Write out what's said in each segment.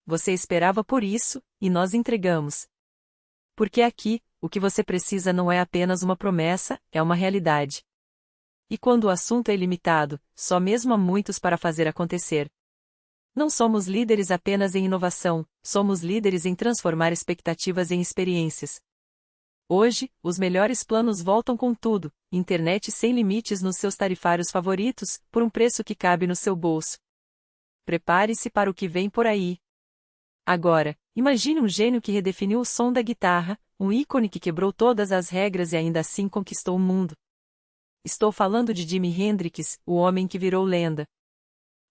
você esperava por isso, e nós entregamos. Porque aqui, o que você precisa não é apenas uma promessa, é uma realidade. E quando o assunto é ilimitado, só mesmo há muitos para fazer acontecer. Não somos líderes apenas em inovação, somos líderes em transformar expectativas em experiências. Hoje, os melhores planos voltam com tudo, internet sem limites nos seus tarifários favoritos, por um preço que cabe no seu bolso. Prepare-se para o que vem por aí. Agora, imagine um gênio que redefiniu o som da guitarra, um ícone que quebrou todas as regras e ainda assim conquistou o mundo. Estou falando de Jimi Hendrix, o homem que virou lenda.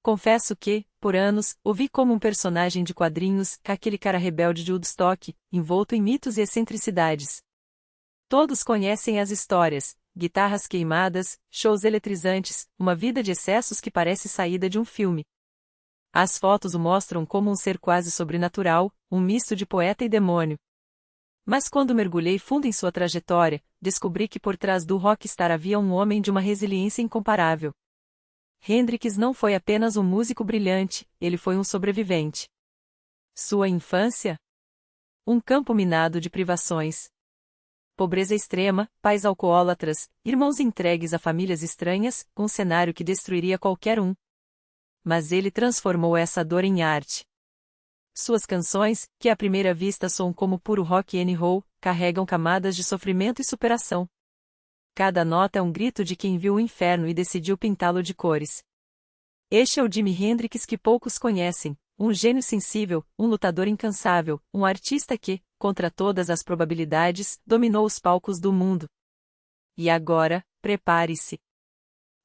Confesso que, por anos, o vi como um personagem de quadrinhos, aquele cara rebelde de Woodstock, envolto em mitos e excentricidades. Todos conhecem as histórias: guitarras queimadas, shows eletrizantes, uma vida de excessos que parece saída de um filme. As fotos o mostram como um ser quase sobrenatural, um misto de poeta e demônio. Mas quando mergulhei fundo em sua trajetória, descobri que por trás do rockstar havia um homem de uma resiliência incomparável. Hendrix não foi apenas um músico brilhante, ele foi um sobrevivente. Sua infância? Um campo minado de privações. Pobreza extrema, pais alcoólatras, irmãos entregues a famílias estranhas, um cenário que destruiria qualquer um. Mas ele transformou essa dor em arte. Suas canções, que à primeira vista soam como puro rock and roll, carregam camadas de sofrimento e superação. Cada nota é um grito de quem viu o inferno e decidiu pintá-lo de cores. Este é o Jimi Hendrix que poucos conhecem, um gênio sensível, um lutador incansável, um artista que, contra todas as probabilidades, dominou os palcos do mundo. E agora, prepare-se.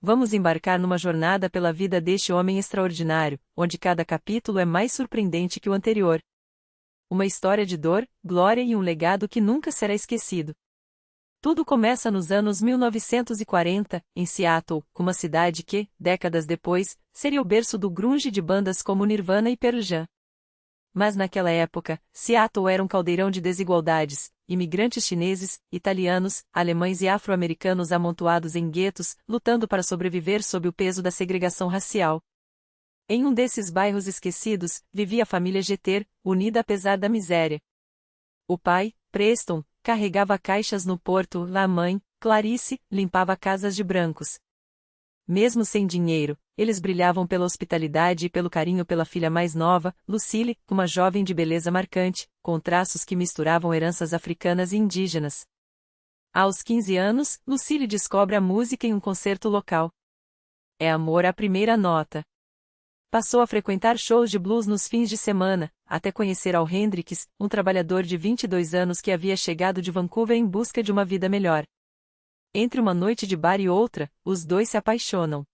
Vamos embarcar numa jornada pela vida deste homem extraordinário, onde cada capítulo é mais surpreendente que o anterior. Uma história de dor, glória e um legado que nunca será esquecido. Tudo começa nos anos 1940, em Seattle, uma cidade que, décadas depois, seria o berço do grunge de bandas como Nirvana e Pearl Jam. Mas naquela época, Seattle era um caldeirão de desigualdades, imigrantes chineses, italianos, alemães e afro-americanos amontoados em guetos, lutando para sobreviver sob o peso da segregação racial. Em um desses bairros esquecidos, vivia a família Jeter, unida apesar da miséria. O pai, Preston, carregava caixas no porto, a mãe, Clarice, limpava casas de brancos. Mesmo sem dinheiro, eles brilhavam pela hospitalidade e pelo carinho pela filha mais nova, Lucille, uma jovem de beleza marcante, com traços que misturavam heranças africanas e indígenas. Aos 15 anos, Lucille descobre a música em um concerto local. É amor à primeira nota. Passou a frequentar shows de blues nos fins de semana, até conhecer Al Hendrix, um trabalhador de 22 anos que havia chegado de Vancouver em busca de uma vida melhor. Entre uma noite de bar e outra, os dois se apaixonam.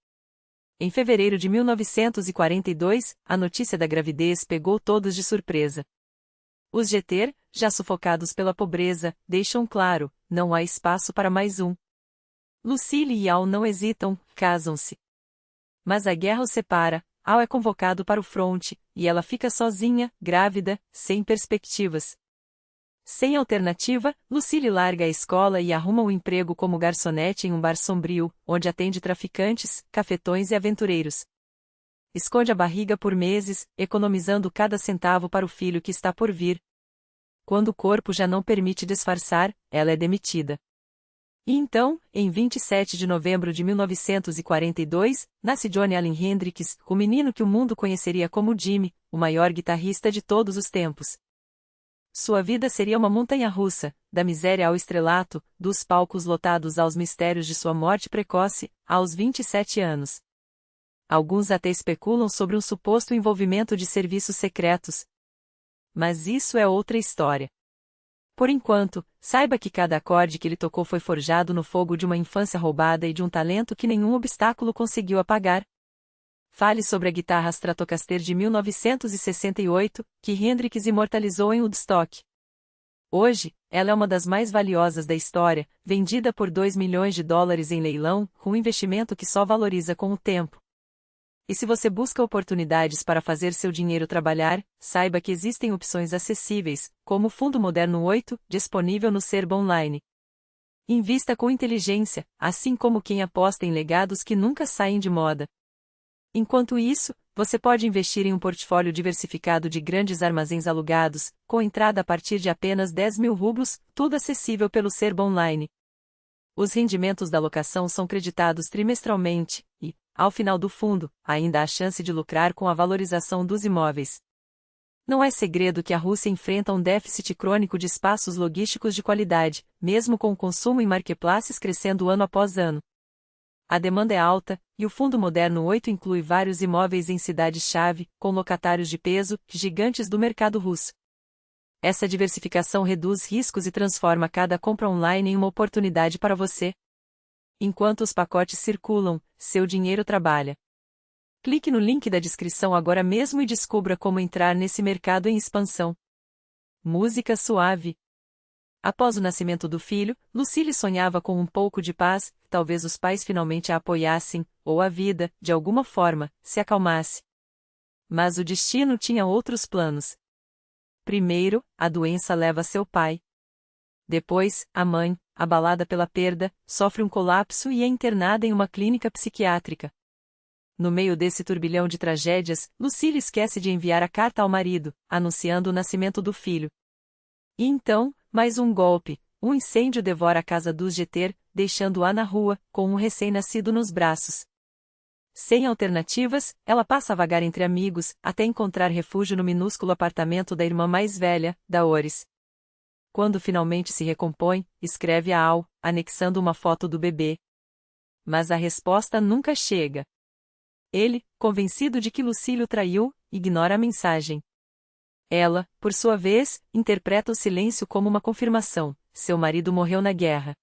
Em fevereiro de 1942, a notícia da gravidez pegou todos de surpresa. Os Jeter, já sufocados pela pobreza, deixam claro, não há espaço para mais um. Lucille e Al não hesitam, casam-se. Mas a guerra os separa. Al é convocado para o fronte, e ela fica sozinha, grávida, sem perspectivas. Sem alternativa, Lucille larga a escola e arruma um emprego como garçonete em um bar sombrio, onde atende traficantes, cafetões e aventureiros. Esconde a barriga por meses, economizando cada centavo para o filho que está por vir. Quando o corpo já não permite disfarçar, ela é demitida. E então, em 27 de novembro de 1942, nasce Johnny Allen Hendrix, o menino que o mundo conheceria como Jimi, o maior guitarrista de todos os tempos. Sua vida seria uma montanha-russa, da miséria ao estrelato, dos palcos lotados aos mistérios de sua morte precoce, aos 27 anos. Alguns até especulam sobre um suposto envolvimento de serviços secretos. Mas isso é outra história. Por enquanto, saiba que cada acorde que ele tocou foi forjado no fogo de uma infância roubada e de um talento que nenhum obstáculo conseguiu apagar. Fale sobre a guitarra Stratocaster de 1968, que Hendrix imortalizou em Woodstock. Hoje, ela é uma das mais valiosas da história, vendida por $2 milhões em leilão, um investimento que só valoriza com o tempo. E se você busca oportunidades para fazer seu dinheiro trabalhar, saiba que existem opções acessíveis, como o Fundo Moderno 8, disponível no Serba Online. Invista com inteligência, assim como quem aposta em legados que nunca saem de moda. Enquanto isso, Você pode investir em um portfólio diversificado de grandes armazéns alugados, com entrada a partir de apenas 10 mil rublos, tudo acessível pelo Serbo Online. Os rendimentos da locação são creditados trimestralmente, e, ao final do fundo, ainda há chance de lucrar com a valorização dos imóveis. Não é segredo que a Rússia enfrenta um déficit crônico de espaços logísticos de qualidade, mesmo com o consumo em marketplaces crescendo ano após ano. A demanda é alta, e o Fundo Moderno 8 inclui vários imóveis em cidades-chave, com locatários de peso, gigantes do mercado russo. Essa diversificação reduz riscos e transforma cada compra online em uma oportunidade para você. Enquanto os pacotes circulam, seu dinheiro trabalha. Clique no link da descrição agora mesmo e descubra como entrar nesse mercado em expansão. Música suave. Após o nascimento do filho, Lucille sonhava com um pouco de paz, talvez os pais finalmente a apoiassem, ou a vida, de alguma forma, se acalmasse. Mas o destino tinha outros planos. Primeiro, a doença leva seu pai. Depois, a mãe, abalada pela perda, sofre um colapso e é internada em uma clínica psiquiátrica. No meio desse turbilhão de tragédias, Lucille esquece de enviar a carta ao marido, anunciando o nascimento do filho. E então, mais um golpe, um incêndio devora a casa dos Jeter, deixando-a na rua, com um recém-nascido nos braços. Sem alternativas, ela passa a vagar entre amigos, até encontrar refúgio no minúsculo apartamento da irmã mais velha, Daoris. Quando finalmente se recompõe, escreve a Al, anexando uma foto do bebê. Mas a resposta nunca chega. Ele, convencido de que Lucille o traiu, ignora a mensagem. Ela, por sua vez, interpreta o silêncio como uma confirmação: seu marido morreu na guerra.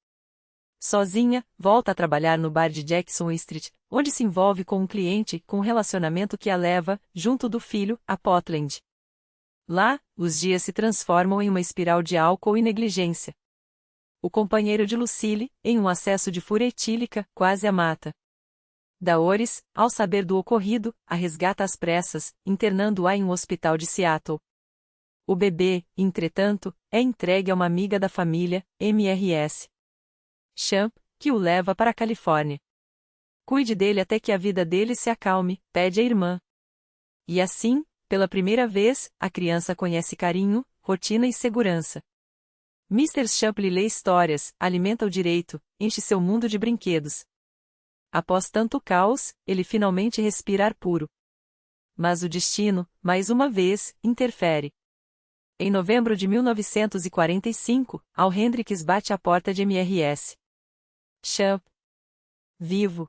Sozinha, volta a trabalhar no bar de Jackson Street, onde se envolve com um cliente com um relacionamento que a leva, junto do filho, a Portland. Lá, os dias se transformam em uma espiral de álcool e negligência. O companheiro de Lucille, em um acesso de fúria etílica, quase a mata. Daoris, ao saber do ocorrido, a resgata às pressas, internando-a em um hospital de Seattle. O bebê, entretanto, é entregue a uma amiga da família, Mrs. Champ, que o leva para a Califórnia. Cuide dele até que a vida dele se acalme, pede a irmã. E assim, pela primeira vez, a criança conhece carinho, rotina e segurança. Mr. Champ lhe lê histórias, alimenta o direito, enche seu mundo de brinquedos. Após tanto caos, ele finalmente respira ar puro. Mas o destino, mais uma vez, interfere. Em novembro de 1945, Al Hendricks bate à porta de Mrs. Champ. Vivo.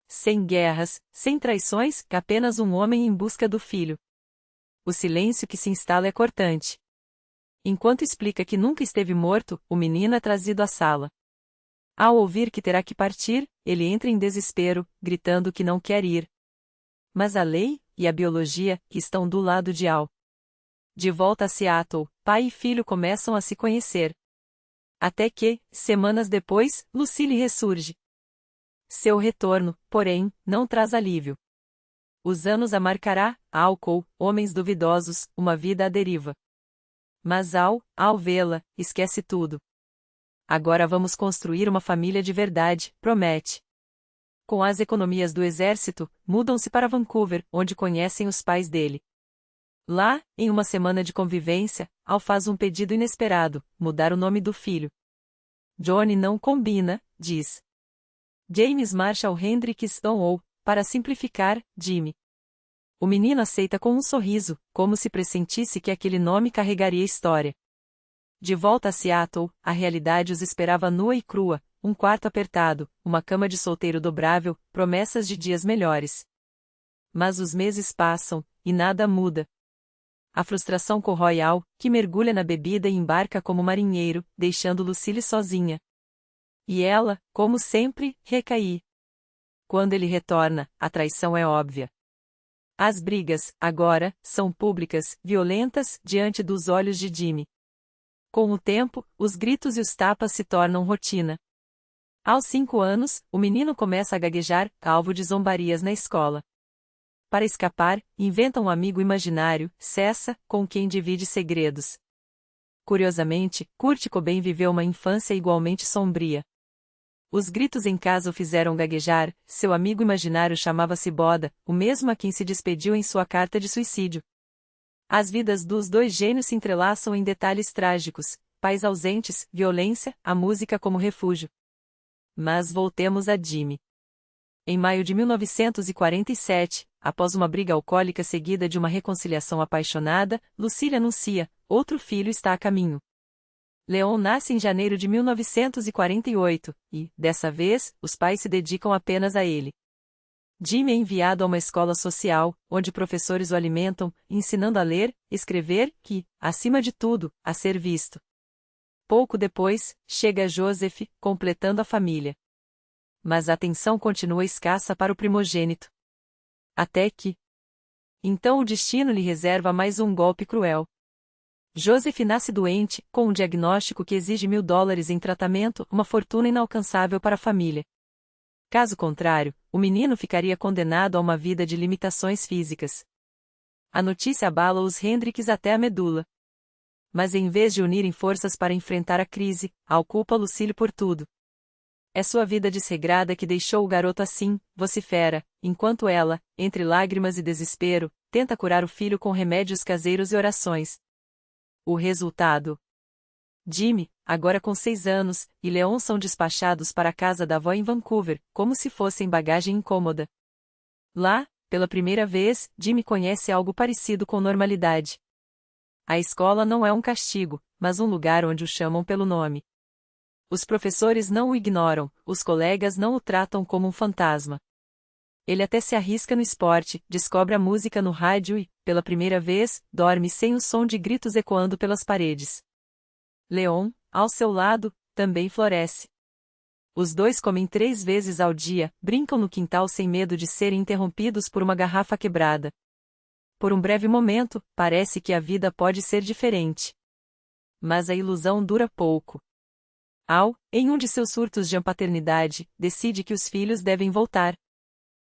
Sem guerras, sem traições, apenas um homem em busca do filho. O silêncio que se instala é cortante. Enquanto explica que nunca esteve morto, o menino é trazido à sala. Ao ouvir que terá que partir, ele entra em desespero, gritando que não quer ir. Mas a lei e a biologia estão do lado de Al. De volta a Seattle, pai e filho começam a se conhecer. Até que, semanas depois, Lucille ressurge. Seu retorno, porém, não traz alívio. Os anos a marcará, álcool, homens duvidosos, uma vida à deriva. Mas ao vê-la, esquece tudo. Agora vamos construir uma família de verdade, promete. Com as economias do exército, mudam-se para Vancouver, onde conhecem os pais dele. Lá, em uma semana de convivência, Al faz um pedido inesperado: mudar o nome do filho. Johnny não combina, diz. James Marshall Hendricks ou, para simplificar, Jimmy. O menino aceita com um sorriso, como se pressentisse que aquele nome carregaria história. De volta a Seattle, a realidade os esperava nua e crua, um quarto apertado, uma cama de solteiro dobrável, promessas de dias melhores. Mas os meses passam, e nada muda. A frustração corrói Al, que mergulha na bebida e embarca como marinheiro, deixando Lucille sozinha. E ela, como sempre, recai. Quando ele retorna, a traição é óbvia. As brigas, agora, são públicas, violentas, diante dos olhos de Jimmy. Com o tempo, os gritos e os tapas se tornam rotina. Aos 5 anos, o menino começa a gaguejar, alvo de zombarias na escola. Para escapar, inventa um amigo imaginário, Cessa, com quem divide segredos. Curiosamente, Kurt Cobain viveu uma infância igualmente sombria. Os gritos em casa o fizeram gaguejar, seu amigo imaginário chamava-se Boda, o mesmo a quem se despediu em sua carta de suicídio. As vidas dos dois gênios se entrelaçam em detalhes trágicos, pais ausentes, violência, a música como refúgio. Mas voltemos a Jimmy. Em maio de 1947, após uma briga alcoólica seguida de uma reconciliação apaixonada, Lucille anuncia: outro filho está a caminho. Leon nasce em janeiro de 1948, e, dessa vez, os pais se dedicam apenas a ele. Jimmy é enviado a uma escola social, onde professores o alimentam, ensinando a ler, escrever e, acima de tudo, a ser visto. Pouco depois, chega Joseph, completando a família. Mas a atenção continua escassa para o primogênito. Até que... Então o destino lhe reserva mais um golpe cruel. Joseph nasce doente, com um diagnóstico que exige $1.000 em tratamento, uma fortuna inalcançável para a família. Caso contrário, o menino ficaria condenado a uma vida de limitações físicas. A notícia abala os Hendricks até a medula. Mas em vez de unirem forças para enfrentar a crise, Al culpa Lucille por tudo. É sua vida desregrada que deixou o garoto assim, vocifera, enquanto ela, entre lágrimas e desespero, tenta curar o filho com remédios caseiros e orações. O resultado: Jimmy, agora com 6 anos, e Leon são despachados para a casa da avó em Vancouver, como se fossem bagagem incômoda. Lá, pela primeira vez, Jimmy conhece algo parecido com normalidade. A escola não é um castigo, mas um lugar onde o chamam pelo nome. Os professores não o ignoram, os colegas não o tratam como um fantasma. Ele até se arrisca no esporte, descobre a música no rádio e, pela primeira vez, dorme sem o som de gritos ecoando pelas paredes. Leon, ao seu lado, também floresce. Os dois comem 3 vezes ao dia, brincam no quintal sem medo de serem interrompidos por uma garrafa quebrada. Por um breve momento, parece que a vida pode ser diferente. Mas a ilusão dura pouco. Al, em um de seus surtos de paternidade, decide que os filhos devem voltar.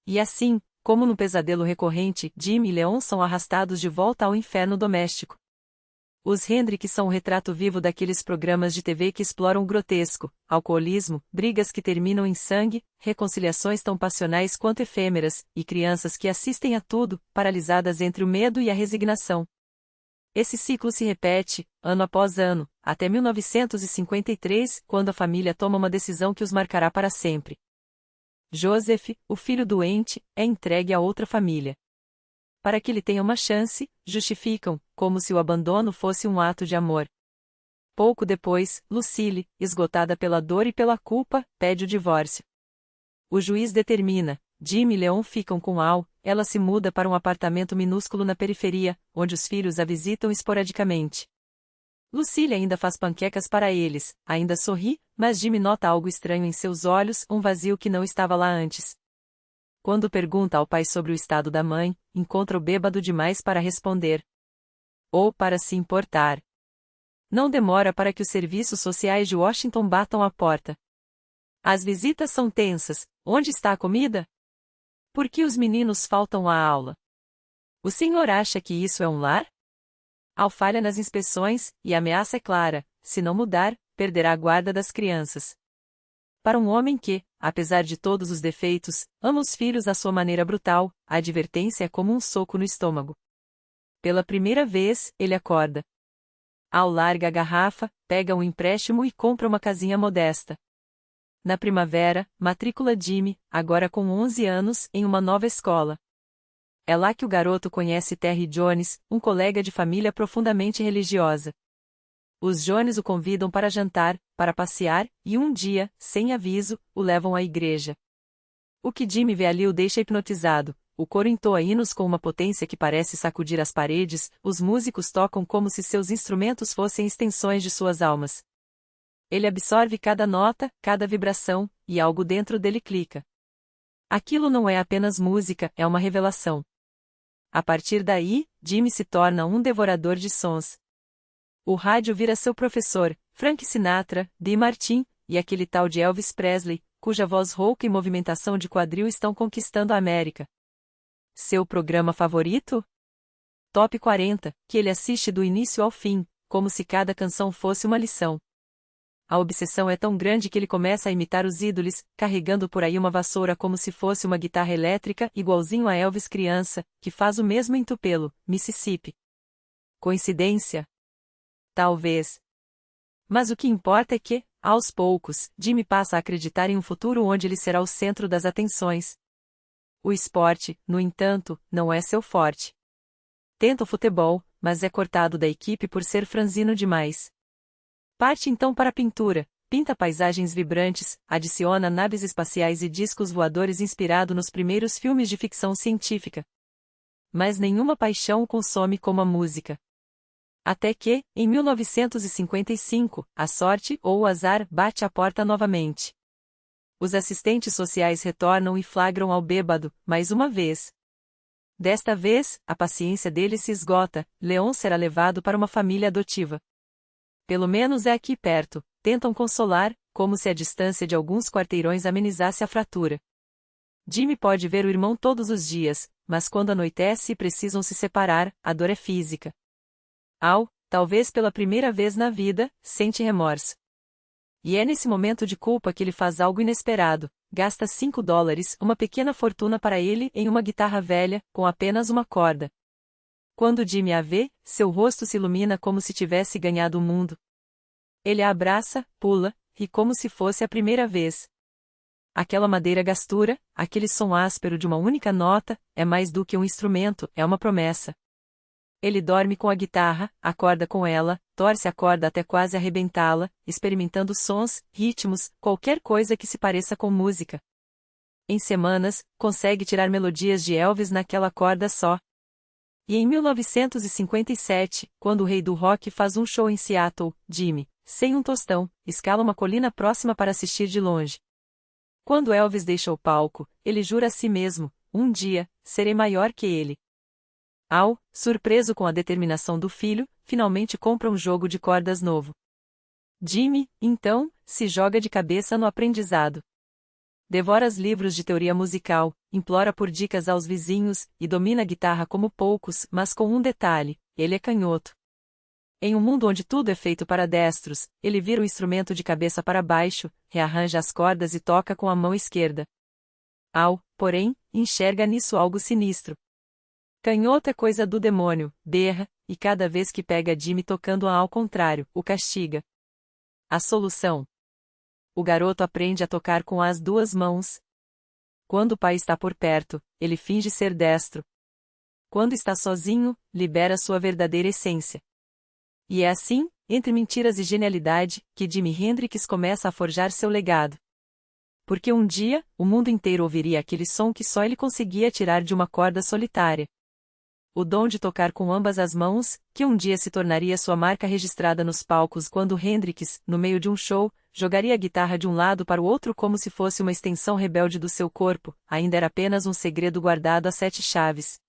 E assim, como no pesadelo recorrente, Jimmy e Leon são arrastados de volta ao inferno doméstico. Os Hendricks são o retrato vivo daqueles programas de TV que exploram o grotesco, alcoolismo, brigas que terminam em sangue, reconciliações tão passionais quanto efêmeras, e crianças que assistem a tudo, paralisadas entre o medo e a resignação. Esse ciclo se repete, ano após ano, até 1953, quando a família toma uma decisão que os marcará para sempre. Joseph, o filho doente, é entregue a outra família. Para que ele tenha uma chance, justificam, como se o abandono fosse um ato de amor. Pouco depois, Lucille, esgotada pela dor e pela culpa, pede o divórcio. O juiz determina: Jimmy e Leon ficam com Al, ela se muda para um apartamento minúsculo na periferia, onde os filhos a visitam esporadicamente. Lucille ainda faz panquecas para eles, ainda sorri, mas Jimmy nota algo estranho em seus olhos, um vazio que não estava lá antes. Quando pergunta ao pai sobre o estado da mãe, encontra-o bêbado demais para responder. Ou para se importar. Não demora para que os serviços sociais de Washington batam à porta. As visitas são tensas. Onde está a comida? Por que os meninos faltam à aula? O senhor acha que isso é um lar? Al falha nas inspeções, e a ameaça é clara: se não mudar, perderá a guarda das crianças. Para um homem que, apesar de todos os defeitos, ama os filhos à sua maneira brutal, a advertência é como um soco no estômago. Pela primeira vez, ele acorda. Al larga a garrafa, pega um empréstimo e compra uma casinha modesta. Na primavera, matricula Jimmy, agora com 11 anos, em uma nova escola. É lá que o garoto conhece Terry Jones, um colega de família profundamente religiosa. Os Jones o convidam para jantar, para passear, e um dia, sem aviso, o levam à igreja. O que Jimmy vê ali o deixa hipnotizado. O coro entoa hinos com uma potência que parece sacudir as paredes, os músicos tocam como se seus instrumentos fossem extensões de suas almas. Ele absorve cada nota, cada vibração, e algo dentro dele clica. Aquilo não é apenas música, é uma revelação. A partir daí, Jimmy se torna um devorador de sons. O rádio vira seu professor, Frank Sinatra, Dean Martin, e aquele tal de Elvis Presley, cuja voz rouca e movimentação de quadril estão conquistando a América. Seu programa favorito? Top 40, que ele assiste do início ao fim, como se cada canção fosse uma lição. A obsessão é tão grande que ele começa a imitar os ídolos, carregando por aí uma vassoura como se fosse uma guitarra elétrica, igualzinho a Elvis criança, que faz o mesmo em Tupelo, Mississippi. Coincidência? Talvez. Mas o que importa é que, aos poucos, Jimmy passa a acreditar em um futuro onde ele será o centro das atenções. O esporte, no entanto, não é seu forte. Tenta o futebol, mas é cortado da equipe por ser franzino demais. Parte então para a pintura, pinta paisagens vibrantes, adiciona naves espaciais e discos voadores inspirado nos primeiros filmes de ficção científica. Mas nenhuma paixão o consome como a música. Até que, em 1955, a sorte ou o azar bate à porta novamente. Os assistentes sociais retornam e flagram ao bêbado, mais uma vez. Desta vez, a paciência dele se esgota, Leon será levado para uma família adotiva. Pelo menos é aqui perto, tentam consolar, como se a distância de alguns quarteirões amenizasse a fratura. Jimmy pode ver o irmão todos os dias, mas quando anoitece e precisam se separar, a dor é física. Al, talvez pela primeira vez na vida, sente remorso. E é nesse momento de culpa que ele faz algo inesperado, gasta $5, uma pequena fortuna para ele em uma guitarra velha, com apenas uma corda. Quando Jimmy a vê, seu rosto se ilumina como se tivesse ganhado o mundo. Ele a abraça, pula, ri como se fosse a primeira vez. Aquela madeira gastura, aquele som áspero de uma única nota, é mais do que um instrumento, é uma promessa. Ele dorme com a guitarra, acorda com ela, torce a corda até quase arrebentá-la, experimentando sons, ritmos, qualquer coisa que se pareça com música. Em semanas, consegue tirar melodias de Elvis naquela corda só. E em 1957, quando o rei do rock faz um show em Seattle, Jimmy, sem um tostão, escala uma colina próxima para assistir de longe. Quando Elvis deixa o palco, ele jura a si mesmo, um dia, serei maior que ele. Al, surpreso com a determinação do filho, finalmente compra um jogo de cordas novo. Jimmy, então, se joga de cabeça no aprendizado. Devora os livros de teoria musical, implora por dicas aos vizinhos, e domina a guitarra como poucos, mas com um detalhe: ele é canhoto. Em um mundo onde tudo é feito para destros, ele vira o instrumento de cabeça para baixo, rearranja as cordas e toca com a mão esquerda. Al, porém, enxerga nisso algo sinistro. Canhoto é coisa do demônio, berra, e cada vez que pega Jimmy tocando-a ao contrário, o castiga. A solução: o garoto aprende a tocar com as duas mãos. Quando o pai está por perto, ele finge ser destro. Quando está sozinho, libera sua verdadeira essência. E é assim, entre mentiras e genialidade, que Jimi Hendrix começa a forjar seu legado. Porque um dia, o mundo inteiro ouviria aquele som que só ele conseguia tirar de uma corda solitária. O dom de tocar com ambas as mãos, que um dia se tornaria sua marca registrada nos palcos quando Hendrix, no meio de um show, jogaria a guitarra de um lado para o outro como se fosse uma extensão rebelde do seu corpo, ainda era apenas um segredo guardado a 7 chaves.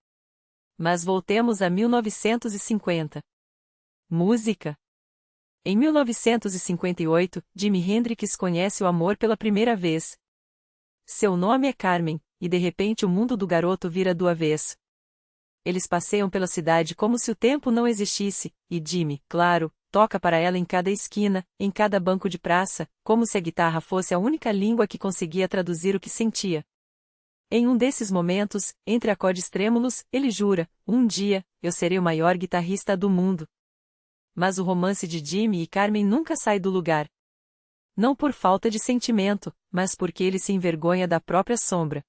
Mas voltemos a 1950. Música. Em 1958, Jimi Hendrix conhece o amor pela primeira vez. Seu nome é Carmen, e de repente o mundo do garoto vira do avesso. Eles passeiam pela cidade como se o tempo não existisse, e Jimmy, claro, toca para ela em cada esquina, em cada banco de praça, como se a guitarra fosse a única língua que conseguia traduzir o que sentia. Em um desses momentos, entre acordes trêmulos, ele jura: um dia, eu serei o maior guitarrista do mundo. Mas o romance de Jimmy e Carmen nunca sai do lugar. Não por falta de sentimento, mas porque ele se envergonha da própria sombra.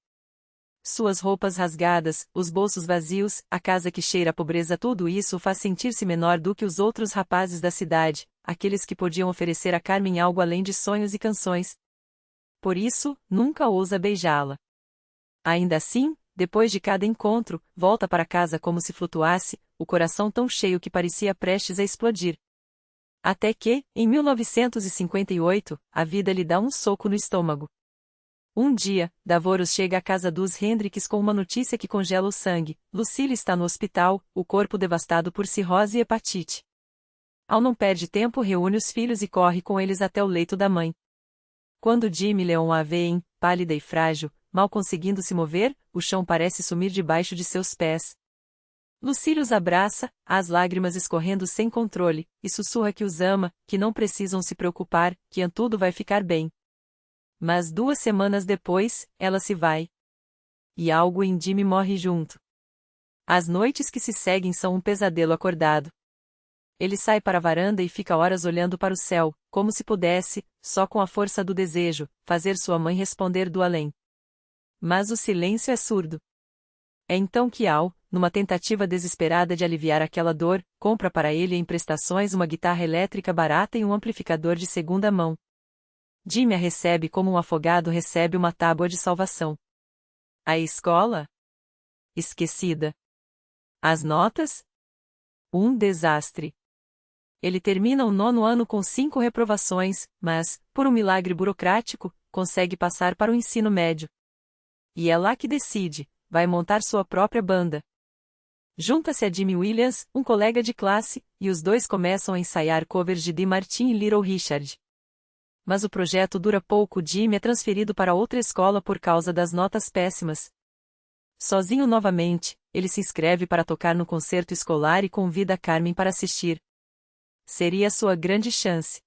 Suas roupas rasgadas, os bolsos vazios, a casa que cheira a pobreza, tudo isso o faz sentir-se menor do que os outros rapazes da cidade, aqueles que podiam oferecer a Carmen algo além de sonhos e canções. Por isso, nunca ousa beijá-la. Ainda assim, depois de cada encontro, volta para casa como se flutuasse, o coração tão cheio que parecia prestes a explodir. Até que, em 1958, a vida lhe dá um soco no estômago. Um dia, Davros chega à casa dos Hendrix com uma notícia que congela o sangue: Lucille está no hospital, o corpo devastado por cirrose e hepatite. Al não perde tempo, reúne os filhos e corre com eles até o leito da mãe. Quando Jimmy e Leon a veem, pálida e frágil, mal conseguindo se mover, o chão parece sumir debaixo de seus pés. Lucille os abraça, as lágrimas escorrendo sem controle, e sussurra que os ama, que não precisam se preocupar, que tudo vai ficar bem. Mas 2 semanas depois, ela se vai. E algo em Jimmy morre junto. As noites que se seguem são um pesadelo acordado. Ele sai para a varanda e fica horas olhando para o céu, como se pudesse, só com a força do desejo, fazer sua mãe responder do além. Mas o silêncio é surdo. É então que Al, numa tentativa desesperada de aliviar aquela dor, compra para ele em prestações uma guitarra elétrica barata e um amplificador de segunda mão. Jimmy a recebe como um afogado recebe uma tábua de salvação. A escola? Esquecida. As notas? Um desastre. Ele termina o 9º ano com 5 reprovações, mas, por um milagre burocrático, consegue passar para o ensino médio. E é lá que decide, vai montar sua própria banda. Junta-se a Jimmy Williams, um colega de classe, e os dois começam a ensaiar covers de Dean Martin e Little Richard. Mas o projeto dura pouco. Jimmy é transferido para outra escola por causa das notas péssimas. Sozinho novamente, ele se inscreve para tocar no concerto escolar e convida Carmen para assistir. Seria sua grande chance.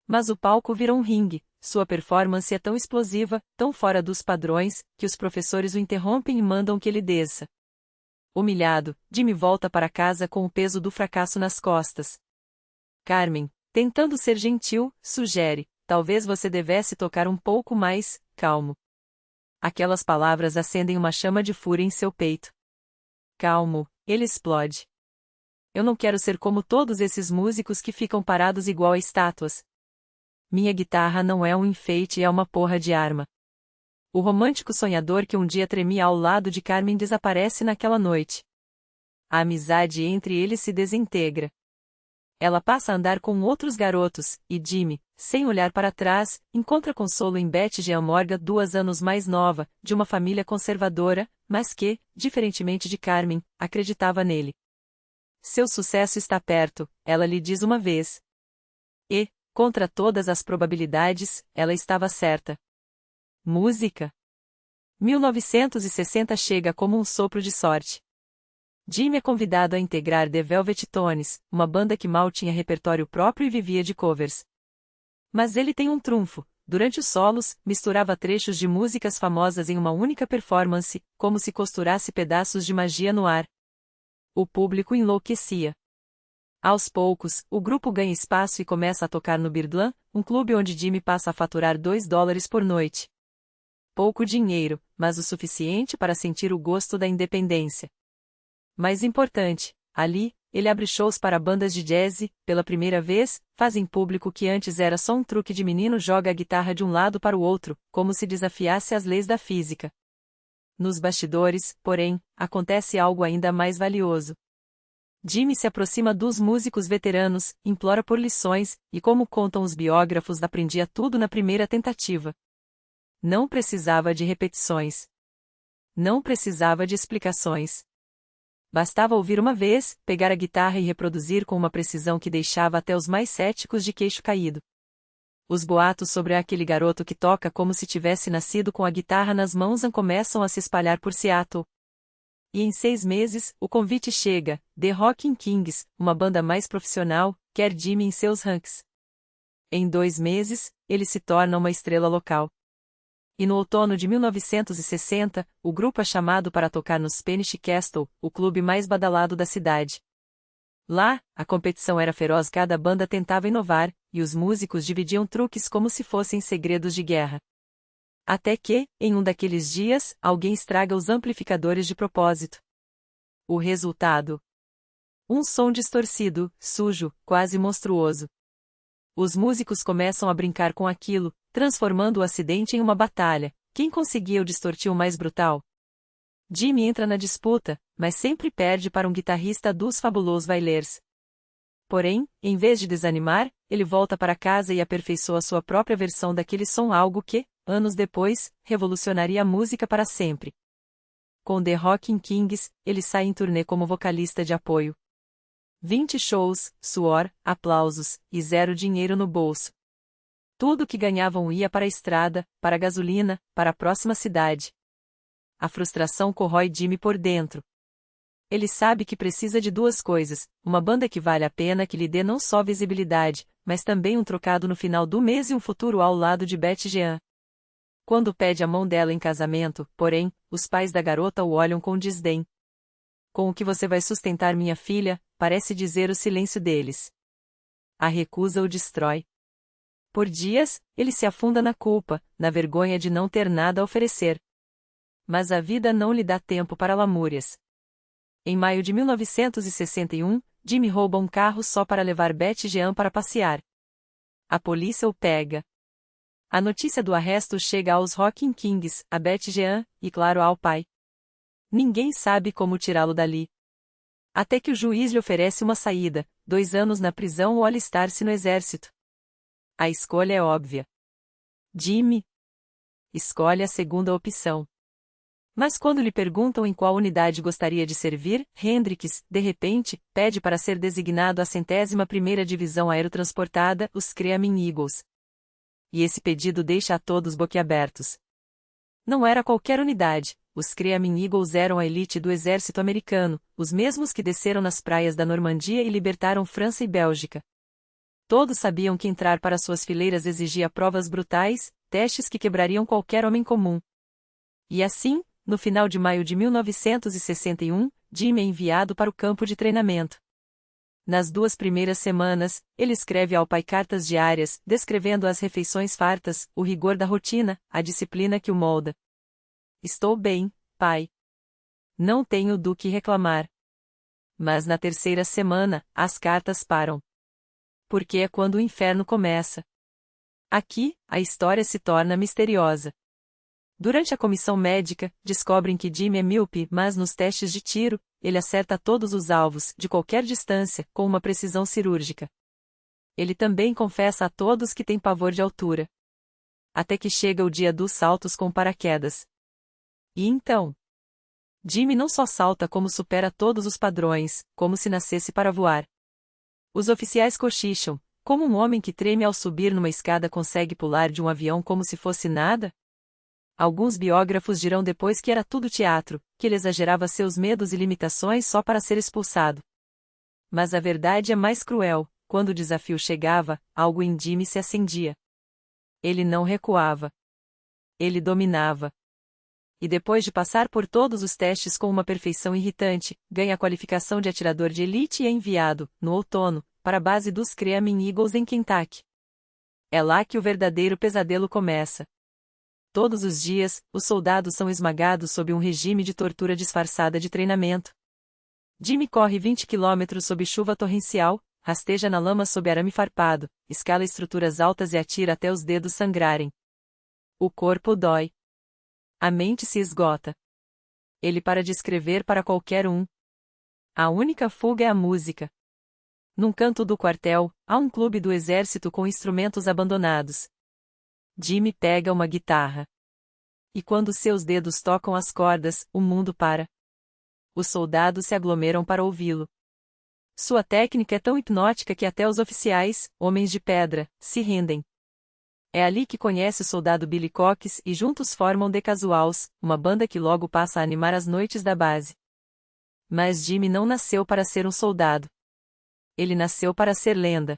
Mas o palco vira um ringue, sua performance é tão explosiva, tão fora dos padrões, que os professores o interrompem e mandam que ele desça. Humilhado, Jimmy volta para casa com o peso do fracasso nas costas. Carmen, tentando ser gentil, sugere: talvez você devesse tocar um pouco mais calmo. Aquelas palavras acendem uma chama de fúria em seu peito. Calmo, ele explode. Eu não quero ser como todos esses músicos que ficam parados igual a estátuas. Minha guitarra não é um enfeite, é uma porra de arma. O romântico sonhador que um dia tremia ao lado de Carmen desaparece naquela noite. A amizade entre eles se desintegra. Ela passa a andar com outros garotos, e Jimmy, sem olhar para trás, encontra consolo em Betty Jean Morgan, 2 anos mais nova, de uma família conservadora, mas que, diferentemente de Carmen, acreditava nele. Seu sucesso está perto, ela lhe diz uma vez. E, contra todas as probabilidades, ela estava certa. Música. 1960 chega como um sopro de sorte. Jimmy é convidado a integrar The Velvet Tones, uma banda que mal tinha repertório próprio e vivia de covers. Mas ele tem um trunfo: durante os solos, misturava trechos de músicas famosas em uma única performance, como se costurasse pedaços de magia no ar. O público enlouquecia. Aos poucos, o grupo ganha espaço e começa a tocar no Birdland, um clube onde Jimmy passa a faturar $2 por noite. Pouco dinheiro, mas o suficiente para sentir o gosto da independência. Mais importante, ali, ele abre shows para bandas de jazz e, pela primeira vez, faz em público o que antes era só um truque de menino joga a guitarra de um lado para o outro, como se desafiasse as leis da física. Nos bastidores, porém, acontece algo ainda mais valioso. Jimmy se aproxima dos músicos veteranos, implora por lições, e como contam os biógrafos, aprendia tudo na primeira tentativa. Não precisava de repetições. Não precisava de explicações. Bastava ouvir uma vez, pegar a guitarra e reproduzir com uma precisão que deixava até os mais céticos de queixo caído. Os boatos sobre aquele garoto que toca como se tivesse nascido com a guitarra nas mãos começam a se espalhar por Seattle. E em 6 meses, o convite chega: The Rockin' Kings, uma banda mais profissional, quer Jimmy em seus ranks. Em 2 meses, ele se torna uma estrela local. E no outono de 1960, o grupo é chamado para tocar no Spanish Castle, o clube mais badalado da cidade. Lá, a competição era feroz, cada banda tentava inovar, e os músicos dividiam truques como se fossem segredos de guerra. Até que, em um daqueles dias, alguém estraga os amplificadores de propósito. O resultado? Um som distorcido, sujo, quase monstruoso. Os músicos começam a brincar com aquilo, transformando o acidente em uma batalha. Quem conseguia o distortir mais brutal? Jimmy entra na disputa, mas sempre perde para um guitarrista dos Fabulous Wailers. Porém, em vez de desanimar, ele volta para casa e aperfeiçoa sua própria versão daquele som, algo que, anos depois, revolucionaria a música para sempre. Com The Rockin' Kings, ele sai em turnê como vocalista de apoio. 20 shows, suor, aplausos, e 0 dinheiro no bolso. Tudo que ganhavam ia para a estrada, para a gasolina, para a próxima cidade. A frustração corrói Jimmy por dentro. Ele sabe que precisa de duas coisas: uma banda que vale a pena, que lhe dê não só visibilidade, mas também um trocado no final do mês e um futuro ao lado de Betty Jean. Quando pede a mão dela em casamento, porém, os pais da garota o olham com desdém. Com o que você vai sustentar minha filha, parece dizer o silêncio deles. A recusa o destrói. Por dias, ele se afunda na culpa, na vergonha de não ter nada a oferecer. Mas a vida não lhe dá tempo para lamúrias. Em maio de 1961, Jimmy rouba um carro só para levar Betty Jean para passear. A polícia o pega. A notícia do arresto chega aos Rocking Kings, a Betty Jean, e claro ao pai. Ninguém sabe como tirá-lo dali. Até que o juiz lhe oferece uma saída: 2 anos na prisão ou alistar-se no exército. A escolha é óbvia. Jimmy escolhe a segunda opção. Mas quando lhe perguntam em qual unidade gostaria de servir, Hendricks, de repente, pede para ser designado à 101ª Divisão Aerotransportada, os Screaming Eagles. E esse pedido deixa a todos boquiabertos. Não era qualquer unidade, os Screaming Eagles eram a elite do exército americano, os mesmos que desceram nas praias da Normandia e libertaram França e Bélgica. Todos sabiam que entrar para suas fileiras exigia provas brutais, testes que quebrariam qualquer homem comum. E assim, no final de maio de 1961, Jimmy é enviado para o campo de treinamento. Nas 2 primeiras semanas, ele escreve ao pai cartas diárias, descrevendo as refeições fartas, o rigor da rotina, a disciplina que o molda. Estou bem, pai. Não tenho do que reclamar. Mas na 3ª semana, as cartas param. Porque é quando o inferno começa. Aqui, a história se torna misteriosa. Durante a comissão médica, descobrem que Jimmy é míope, mas nos testes de tiro, ele acerta todos os alvos, de qualquer distância, com uma precisão cirúrgica. Ele também confessa a todos que tem pavor de altura. Até que chega o dia dos saltos com paraquedas. E então? Jimmy não só salta como supera todos os padrões, como se nascesse para voar. Os oficiais cochicham: como um homem que treme ao subir numa escada consegue pular de um avião como se fosse nada? Alguns biógrafos dirão depois que era tudo teatro, que ele exagerava seus medos e limitações só para ser expulsado. Mas a verdade é mais cruel: quando o desafio chegava, algo em Jimmy se acendia. Ele não recuava. Ele dominava. E depois de passar por todos os testes com uma perfeição irritante, ganha a qualificação de atirador de elite e é enviado, no outono, para a base dos Screaming Eagles em Kentucky. É lá que o verdadeiro pesadelo começa. Todos os dias, os soldados são esmagados sob um regime de tortura disfarçada de treinamento. Jimmy corre 20 km sob chuva torrencial, rasteja na lama sob arame farpado, escala estruturas altas e atira até os dedos sangrarem. O corpo dói. A mente se esgota. Ele para de escrever para qualquer um. A única fuga é a música. Num canto do quartel, há um clube do exército com instrumentos abandonados. Jimmy pega uma guitarra. E quando seus dedos tocam as cordas, o mundo para. Os soldados se aglomeram para ouvi-lo. Sua técnica é tão hipnótica que até os oficiais, homens de pedra, se rendem. É ali que conhece o soldado Billy Cox e juntos formam The Casuals, uma banda que logo passa a animar as noites da base. Mas Jimmy não nasceu para ser um soldado. Ele nasceu para ser lenda.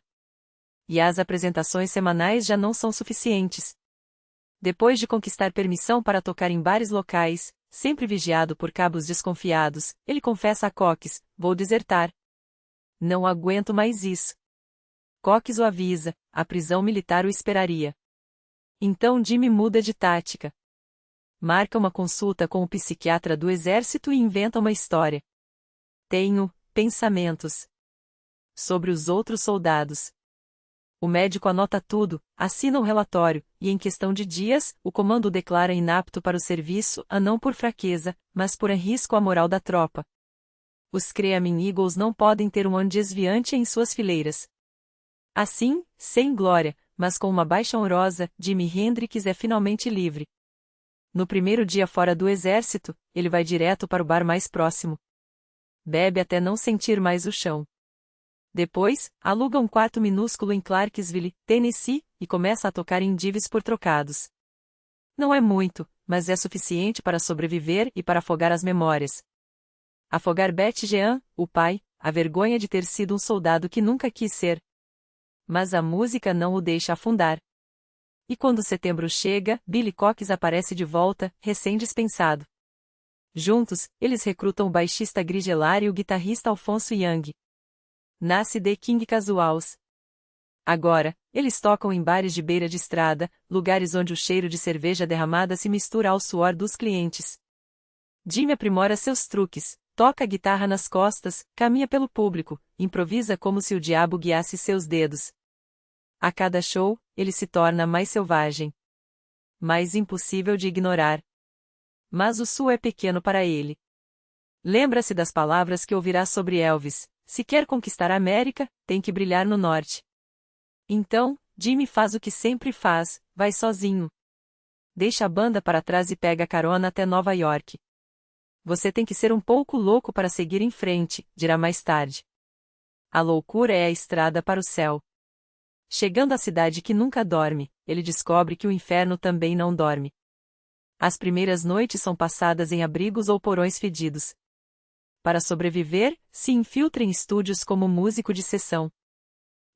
E as apresentações semanais já não são suficientes. Depois de conquistar permissão para tocar em bares locais, sempre vigiado por cabos desconfiados, ele confessa a Cox: vou desertar. Não aguento mais isso. Cox o avisa: a prisão militar o esperaria. Então Jimmy muda de tática. Marca uma consulta com o psiquiatra do exército e inventa uma história. Tenho pensamentos sobre os outros soldados. O médico anota tudo, assina um relatório, e em questão de dias, o comando o declara inapto para o serviço, não por fraqueza, mas por risco à moral da tropa. Os Screaming Eagles não podem ter um desviante em suas fileiras. Assim, sem glória, mas com uma baixa honrosa, Jimi Hendrix é finalmente livre. No primeiro dia fora do exército, ele vai direto para o bar mais próximo. Bebe até não sentir mais o chão. Depois, aluga um quarto minúsculo em Clarksville, Tennessee, e começa a tocar em divs por trocados. Não é muito, mas é suficiente para sobreviver e para afogar as memórias. Afogar Beth Jean, o pai, a vergonha de ter sido um soldado que nunca quis ser. Mas a música não o deixa afundar. E quando setembro chega, Billy Cox aparece de volta, recém-dispensado. Juntos, eles recrutam o baixista Grigelar e o guitarrista Alfonso Young. Nasce The King Casuals. Agora, eles tocam em bares de beira de estrada, lugares onde o cheiro de cerveja derramada se mistura ao suor dos clientes. Jimmy aprimora seus truques, toca a guitarra nas costas, caminha pelo público, improvisa como se o diabo guiasse seus dedos. A cada show, ele se torna mais selvagem. Mais impossível de ignorar. Mas o sul é pequeno para ele. Lembra-se das palavras que ouvirá sobre Elvis: se quer conquistar a América, tem que brilhar no norte. Então, Jimmy faz o que sempre faz, vai sozinho. Deixa a banda para trás e pega carona até Nova York. Você tem que ser um pouco louco para seguir em frente, dirá mais tarde. A loucura é a estrada para o céu. Chegando à cidade que nunca dorme, ele descobre que o inferno também não dorme. As primeiras noites são passadas em abrigos ou porões fedidos. Para sobreviver, se infiltra em estúdios como músico de sessão.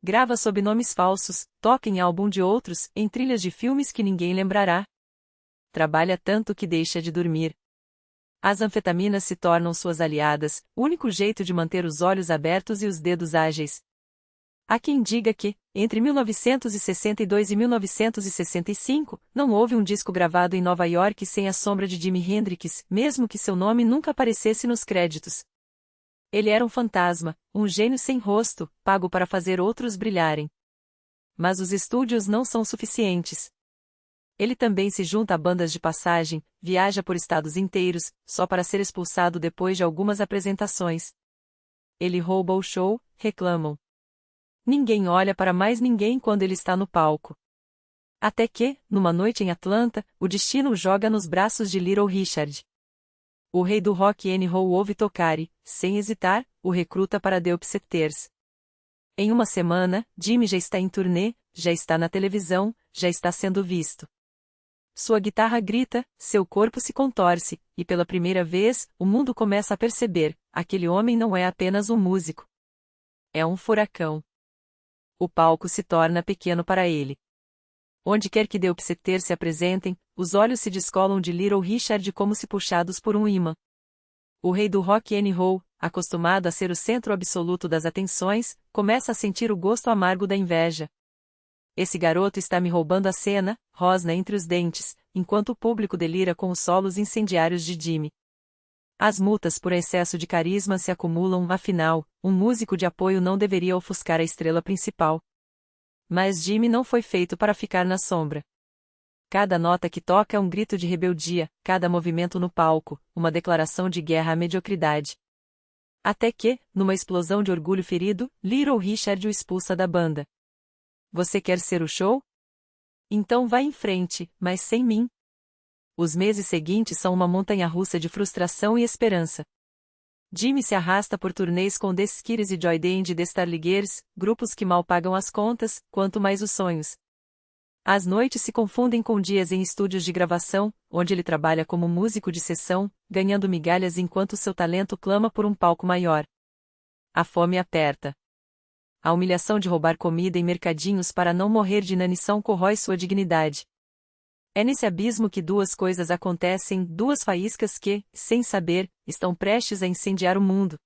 Grava sob nomes falsos, toca em álbum de outros, em trilhas de filmes que ninguém lembrará. Trabalha tanto que deixa de dormir. As anfetaminas se tornam suas aliadas, único jeito de manter os olhos abertos e os dedos ágeis. Há quem diga que, entre 1962 e 1965, não houve um disco gravado em Nova York sem a sombra de Jimi Hendrix, mesmo que seu nome nunca aparecesse nos créditos. Ele era um fantasma, um gênio sem rosto, pago para fazer outros brilharem. Mas os estúdios não são suficientes. Ele também se junta a bandas de passagem, viaja por estados inteiros, só para ser expulsado depois de algumas apresentações. Ele rouba o show, reclamam. Ninguém olha para mais ninguém quando ele está no palco. Até que, numa noite em Atlanta, o destino o joga nos braços de Little Richard. O rei do rock and roll ouve tocar e, sem hesitar, o recruta para The Upsetters. Em uma semana, Jimmy já está em turnê, já está na televisão, já está sendo visto. Sua guitarra grita, seu corpo se contorce, e pela primeira vez, o mundo começa a perceber, aquele homem não é apenas um músico. É um furacão. O palco se torna pequeno para ele. Onde quer que The Upsetters se apresentem, os olhos se descolam de Little Richard como se puxados por um imã. O rei do rock and roll, acostumado a ser o centro absoluto das atenções, começa a sentir o gosto amargo da inveja. Esse garoto está me roubando a cena, rosna entre os dentes, enquanto o público delira com os solos incendiários de Jimmy. As multas por excesso de carisma se acumulam, afinal, um músico de apoio não deveria ofuscar a estrela principal. Mas Jimmy não foi feito para ficar na sombra. Cada nota que toca é um grito de rebeldia, cada movimento no palco, uma declaração de guerra à mediocridade. Até que, numa explosão de orgulho ferido, Little Richard o expulsa da banda. Você quer ser o show? Então vá em frente, mas sem mim. Os meses seguintes são uma montanha-russa de frustração e esperança. Jimmy se arrasta por turnês com The Skirs e Joy Dane de The Starlighers, grupos que mal pagam as contas, quanto mais os sonhos. As noites se confundem com dias em estúdios de gravação, onde ele trabalha como músico de sessão, ganhando migalhas enquanto seu talento clama por um palco maior. A fome aperta. A humilhação de roubar comida em mercadinhos para não morrer de inanição corrói sua dignidade. É nesse abismo que duas coisas acontecem, duas faíscas que, sem saber, estão prestes a incendiar o mundo.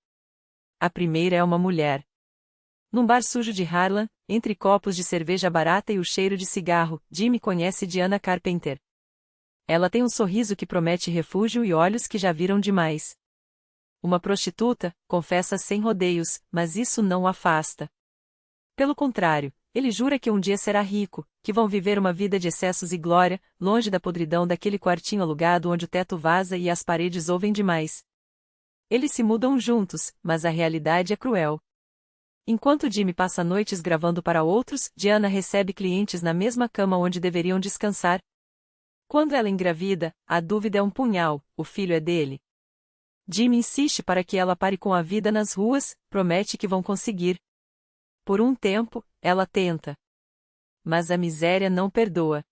A primeira é uma mulher. Num bar sujo de Harlem, entre copos de cerveja barata e o cheiro de cigarro, Jimmy conhece Diana Carpenter. Ela tem um sorriso que promete refúgio e olhos que já viram demais. Uma prostituta, confessa sem rodeios, mas isso não o afasta. Pelo contrário, ele jura que um dia será rico, que vão viver uma vida de excessos e glória, longe da podridão daquele quartinho alugado onde o teto vaza e as paredes ouvem demais. Eles se mudam juntos, mas a realidade é cruel. Enquanto Jimmy passa noites gravando para outros, Diana recebe clientes na mesma cama onde deveriam descansar. Quando ela engravida, a dúvida é um punhal, o filho é dele. Jimmy insiste para que ela pare com a vida nas ruas, promete que vão conseguir. Por um tempo, ela tenta. Mas a miséria não perdoa.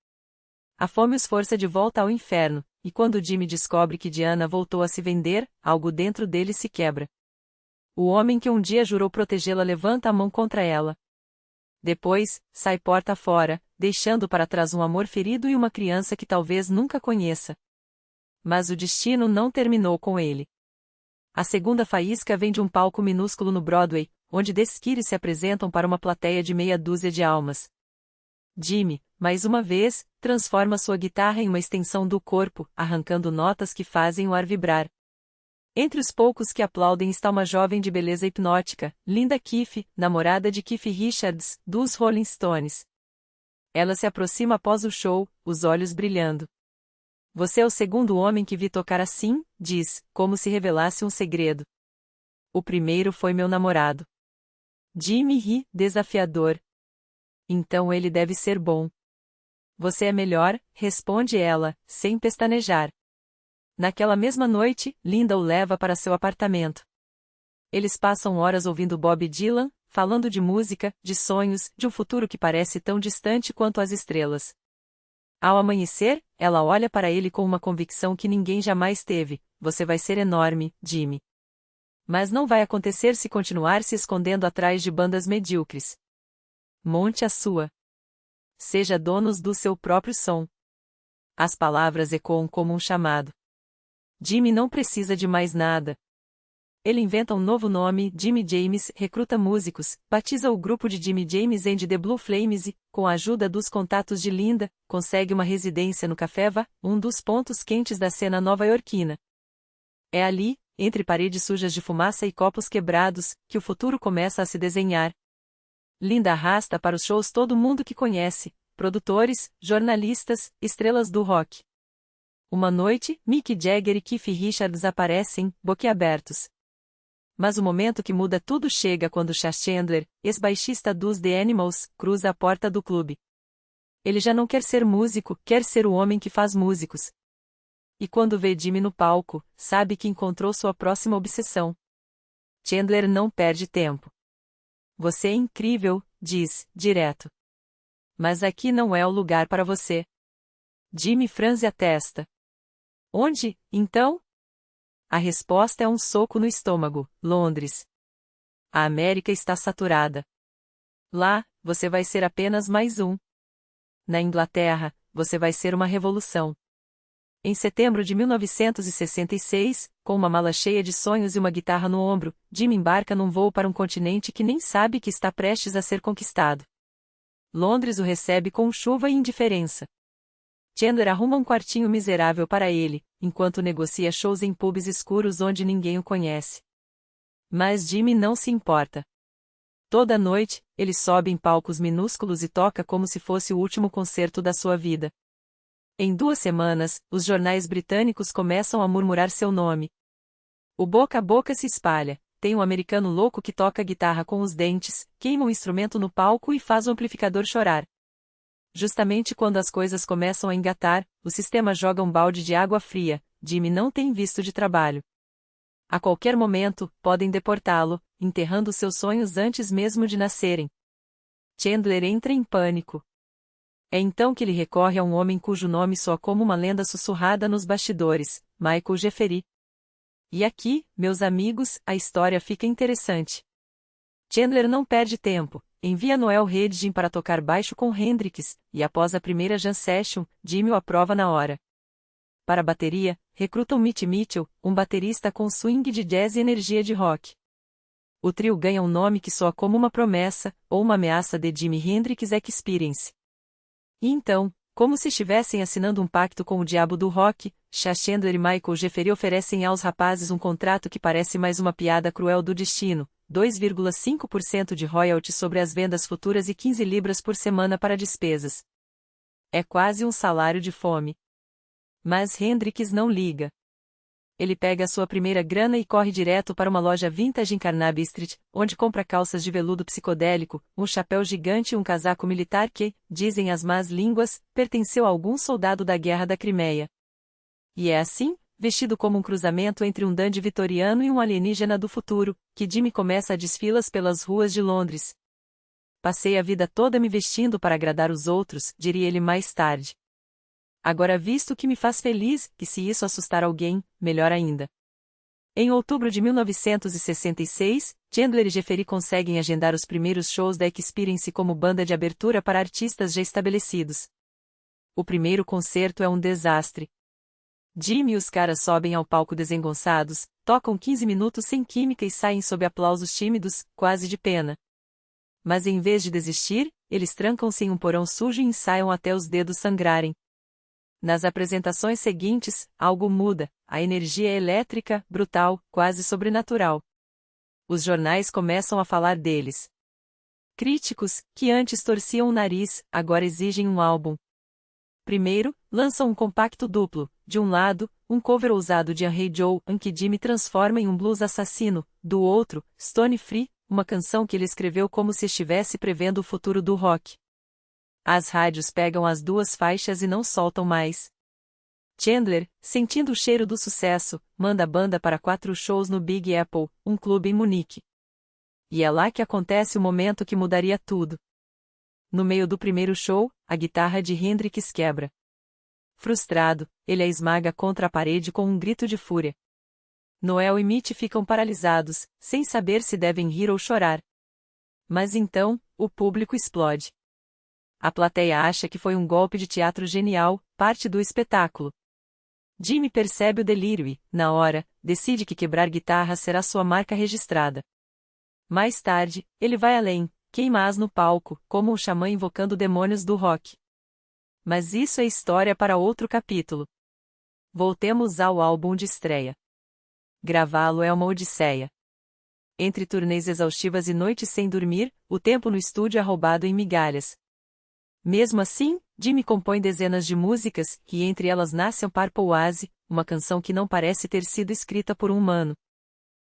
A fome os força de volta ao inferno, e quando Jimmy descobre que Diana voltou a se vender, algo dentro dele se quebra. O homem que um dia jurou protegê-la levanta a mão contra ela. Depois, sai porta fora, deixando para trás um amor ferido e uma criança que talvez nunca conheça. Mas o destino não terminou com ele. A segunda faísca vem de um palco minúsculo no Broadway, onde Desquires se apresentam para uma plateia de meia dúzia de almas. Jimmy, mais uma vez, transforma sua guitarra em uma extensão do corpo, arrancando notas que fazem o ar vibrar. Entre os poucos que aplaudem está uma jovem de beleza hipnótica, Linda Keith, namorada de Keith Richards, dos Rolling Stones. Ela se aproxima após o show, os olhos brilhando. Você é o segundo homem que vi tocar assim, diz, como se revelasse um segredo. O primeiro foi meu namorado. Jimmy ri, desafiador. Então ele deve ser bom. Você é melhor, responde ela, sem pestanejar. Naquela mesma noite, Linda o leva para seu apartamento. Eles passam horas ouvindo Bob Dylan, falando de música, de sonhos, de um futuro que parece tão distante quanto as estrelas. Ao amanhecer, ela olha para ele com uma convicção que ninguém jamais teve: você vai ser enorme, Jimmy. Mas não vai acontecer se continuar se escondendo atrás de bandas medíocres. Monte a sua. Seja donos do seu próprio som. As palavras ecoam como um chamado. Jimmy não precisa de mais nada. Ele inventa um novo nome, Jimmy James, recruta músicos, batiza o grupo de Jimmy James and the Blue Flames e, com a ajuda dos contatos de Linda, consegue uma residência no Café Va, um dos pontos quentes da cena nova-iorquina. É ali, entre paredes sujas de fumaça e copos quebrados, que o futuro começa a se desenhar. Linda arrasta para os shows todo mundo que conhece, produtores, jornalistas, estrelas do rock. Uma noite, Mick Jagger e Keith Richards aparecem, boquiabertos. Mas o momento que muda tudo chega quando Chas Chandler, ex-baixista dos The Animals, cruza a porta do clube. Ele já não quer ser músico, quer ser o homem que faz músicos. E quando vê Jimmy no palco, sabe que encontrou sua próxima obsessão. Chandler não perde tempo. Você é incrível, diz, direto. Mas aqui não é o lugar para você. Jimmy franze a testa. Onde, então? A resposta é um soco no estômago, Londres. A América está saturada. Lá, você vai ser apenas mais um. Na Inglaterra, você vai ser uma revolução. Em setembro de 1966, com uma mala cheia de sonhos e uma guitarra no ombro, Jimmy embarca num voo para um continente que nem sabe que está prestes a ser conquistado. Londres o recebe com chuva e indiferença. Chandler arruma um quartinho miserável para ele, enquanto negocia shows em pubs escuros onde ninguém o conhece. Mas Jimmy não se importa. Toda noite, ele sobe em palcos minúsculos e toca como se fosse o último concerto da sua vida. Em 2 semanas, os jornais britânicos começam a murmurar seu nome. O boca a boca se espalha. Tem um americano louco que toca guitarra com os dentes, queima um instrumento no palco e faz o amplificador chorar. Justamente quando as coisas começam a engatar, o sistema joga um balde de água fria. Jimmy não tem visto de trabalho. A qualquer momento, podem deportá-lo, enterrando seus sonhos antes mesmo de nascerem. Chandler entra em pânico. É então que ele recorre a um homem cujo nome soa como uma lenda sussurrada nos bastidores, Michael Jeffery. E aqui, meus amigos, a história fica interessante. Chandler não perde tempo. Envia Noel Redding para tocar baixo com Hendrix, e após a primeira jam session, Jimmy o aprova na hora. Para a bateria, recrutam Mitch Mitchell, um baterista com swing de jazz e energia de rock. O trio ganha um nome que soa como uma promessa, ou uma ameaça de Jimi Hendrix Experience. E então, como se estivessem assinando um pacto com o diabo do rock, Chas Chandler e Michael Jeffery oferecem aos rapazes um contrato que parece mais uma piada cruel do destino: 2,5% de royalties sobre as vendas futuras e 15 libras por semana para despesas. É quase um salário de fome. Mas Hendrix não liga. Ele pega a sua primeira grana e corre direto para uma loja vintage em Carnaby Street, onde compra calças de veludo psicodélico, um chapéu gigante e um casaco militar que, dizem as más línguas, pertenceu a algum soldado da Guerra da Crimeia. E é assim, vestido como um cruzamento entre um dandy vitoriano e um alienígena do futuro, que Jimmy começa a desfilas pelas ruas de Londres. Passei a vida toda me vestindo para agradar os outros, diria ele mais tarde. Agora visto que me faz feliz, e se isso assustar alguém, melhor ainda. Em outubro de 1966, Chandler e Jeffrey conseguem agendar os primeiros shows da Experience como banda de abertura para artistas já estabelecidos. O primeiro concerto é um desastre. Jimmy e os caras sobem ao palco desengonçados, tocam 15 minutos sem química e saem sob aplausos tímidos, quase de pena. Mas em vez de desistir, eles trancam-se em um porão sujo e ensaiam até os dedos sangrarem. Nas apresentações seguintes, algo muda, a energia é elétrica, brutal, quase sobrenatural. Os jornais começam a falar deles. Críticos, que antes torciam o nariz, agora exigem um álbum. Primeiro, lançam um compacto duplo, de um lado, um cover ousado de Hey Joe, em que Jimmy transforma em um blues assassino, do outro, Stone Free, uma canção que ele escreveu como se estivesse prevendo o futuro do rock. As rádios pegam as duas faixas e não soltam mais. Chandler, sentindo o cheiro do sucesso, manda a banda para 4 shows no Big Apple, um clube em Munique. E é lá que acontece o momento que mudaria tudo. No meio do primeiro show, a guitarra de Hendrix quebra. Frustrado, ele a esmaga contra a parede com um grito de fúria. Noel e Mitch ficam paralisados, sem saber se devem rir ou chorar. Mas então, o público explode. A plateia acha que foi um golpe de teatro genial, parte do espetáculo. Jimmy percebe o delírio e, na hora, decide que quebrar guitarra será sua marca registrada. Mais tarde, ele vai além, queima-as no palco, como um xamã invocando demônios do rock. Mas isso é história para outro capítulo. Voltemos ao álbum de estreia. Gravá-lo é uma odisseia. Entre turnês exaustivas e noites sem dormir, o tempo no estúdio é roubado em migalhas. Mesmo assim, Jimmy compõe dezenas de músicas, e entre elas nasce o Purple Oasis, uma canção que não parece ter sido escrita por um humano.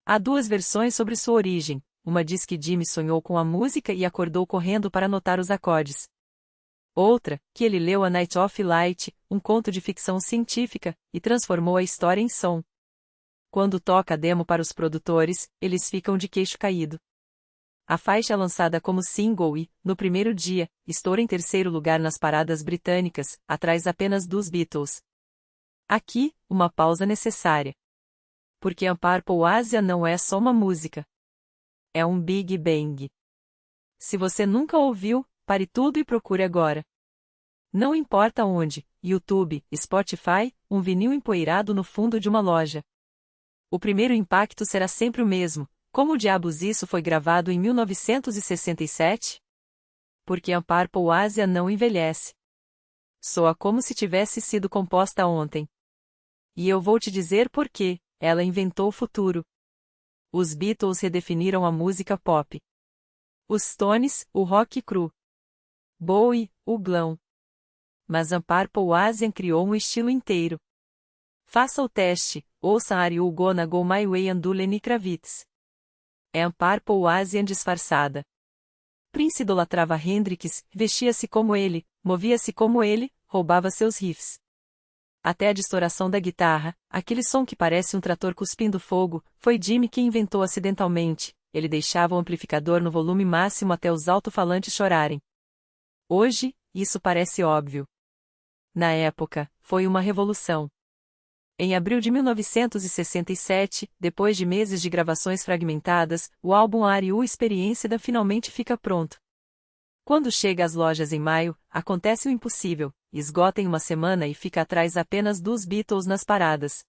Há 2 versões sobre sua origem, uma diz que Jimmy sonhou com a música e acordou correndo para anotar os acordes. Outra, que ele leu A Night of Light, um conto de ficção científica, e transformou a história em som. Quando toca a demo para os produtores, eles ficam de queixo caído. A faixa é lançada como single e, no primeiro dia, estoura em 3º lugar nas paradas britânicas, atrás apenas dos Beatles. Aqui, uma pausa necessária. Porque a Purple Oasis não é só uma música. É um Big Bang. Se você nunca ouviu, pare tudo e procure agora. Não importa onde, YouTube, Spotify, um vinil empoeirado no fundo de uma loja. O primeiro impacto será sempre o mesmo. Como diabos isso foi gravado em 1967? Porque a Purple Oasis não envelhece. Soa como se tivesse sido composta ontem. E eu vou te dizer por quê, ela inventou o futuro. Os Beatles redefiniram a música pop. Os Stones, o rock cru. Bowie, o glam. Mas a Purple Oasis criou um estilo inteiro. Faça o teste, ouça Are You Gonna Go My Way do Lenny Kravitz. É a Purple Oasis disfarçada. Prince idolatrava Hendrix, vestia-se como ele, movia-se como ele, roubava seus riffs. Até a distorção da guitarra, aquele som que parece um trator cuspindo fogo, foi Jimmy quem inventou acidentalmente. Ele deixava o amplificador no volume máximo até os alto-falantes chorarem. Hoje, isso parece óbvio. Na época, foi uma revolução. Em abril de 1967, depois de meses de gravações fragmentadas, o álbum Are You Experienced finalmente fica pronto. Quando chega às lojas em maio, acontece o impossível, esgota em uma semana e fica atrás apenas dos Beatles nas paradas.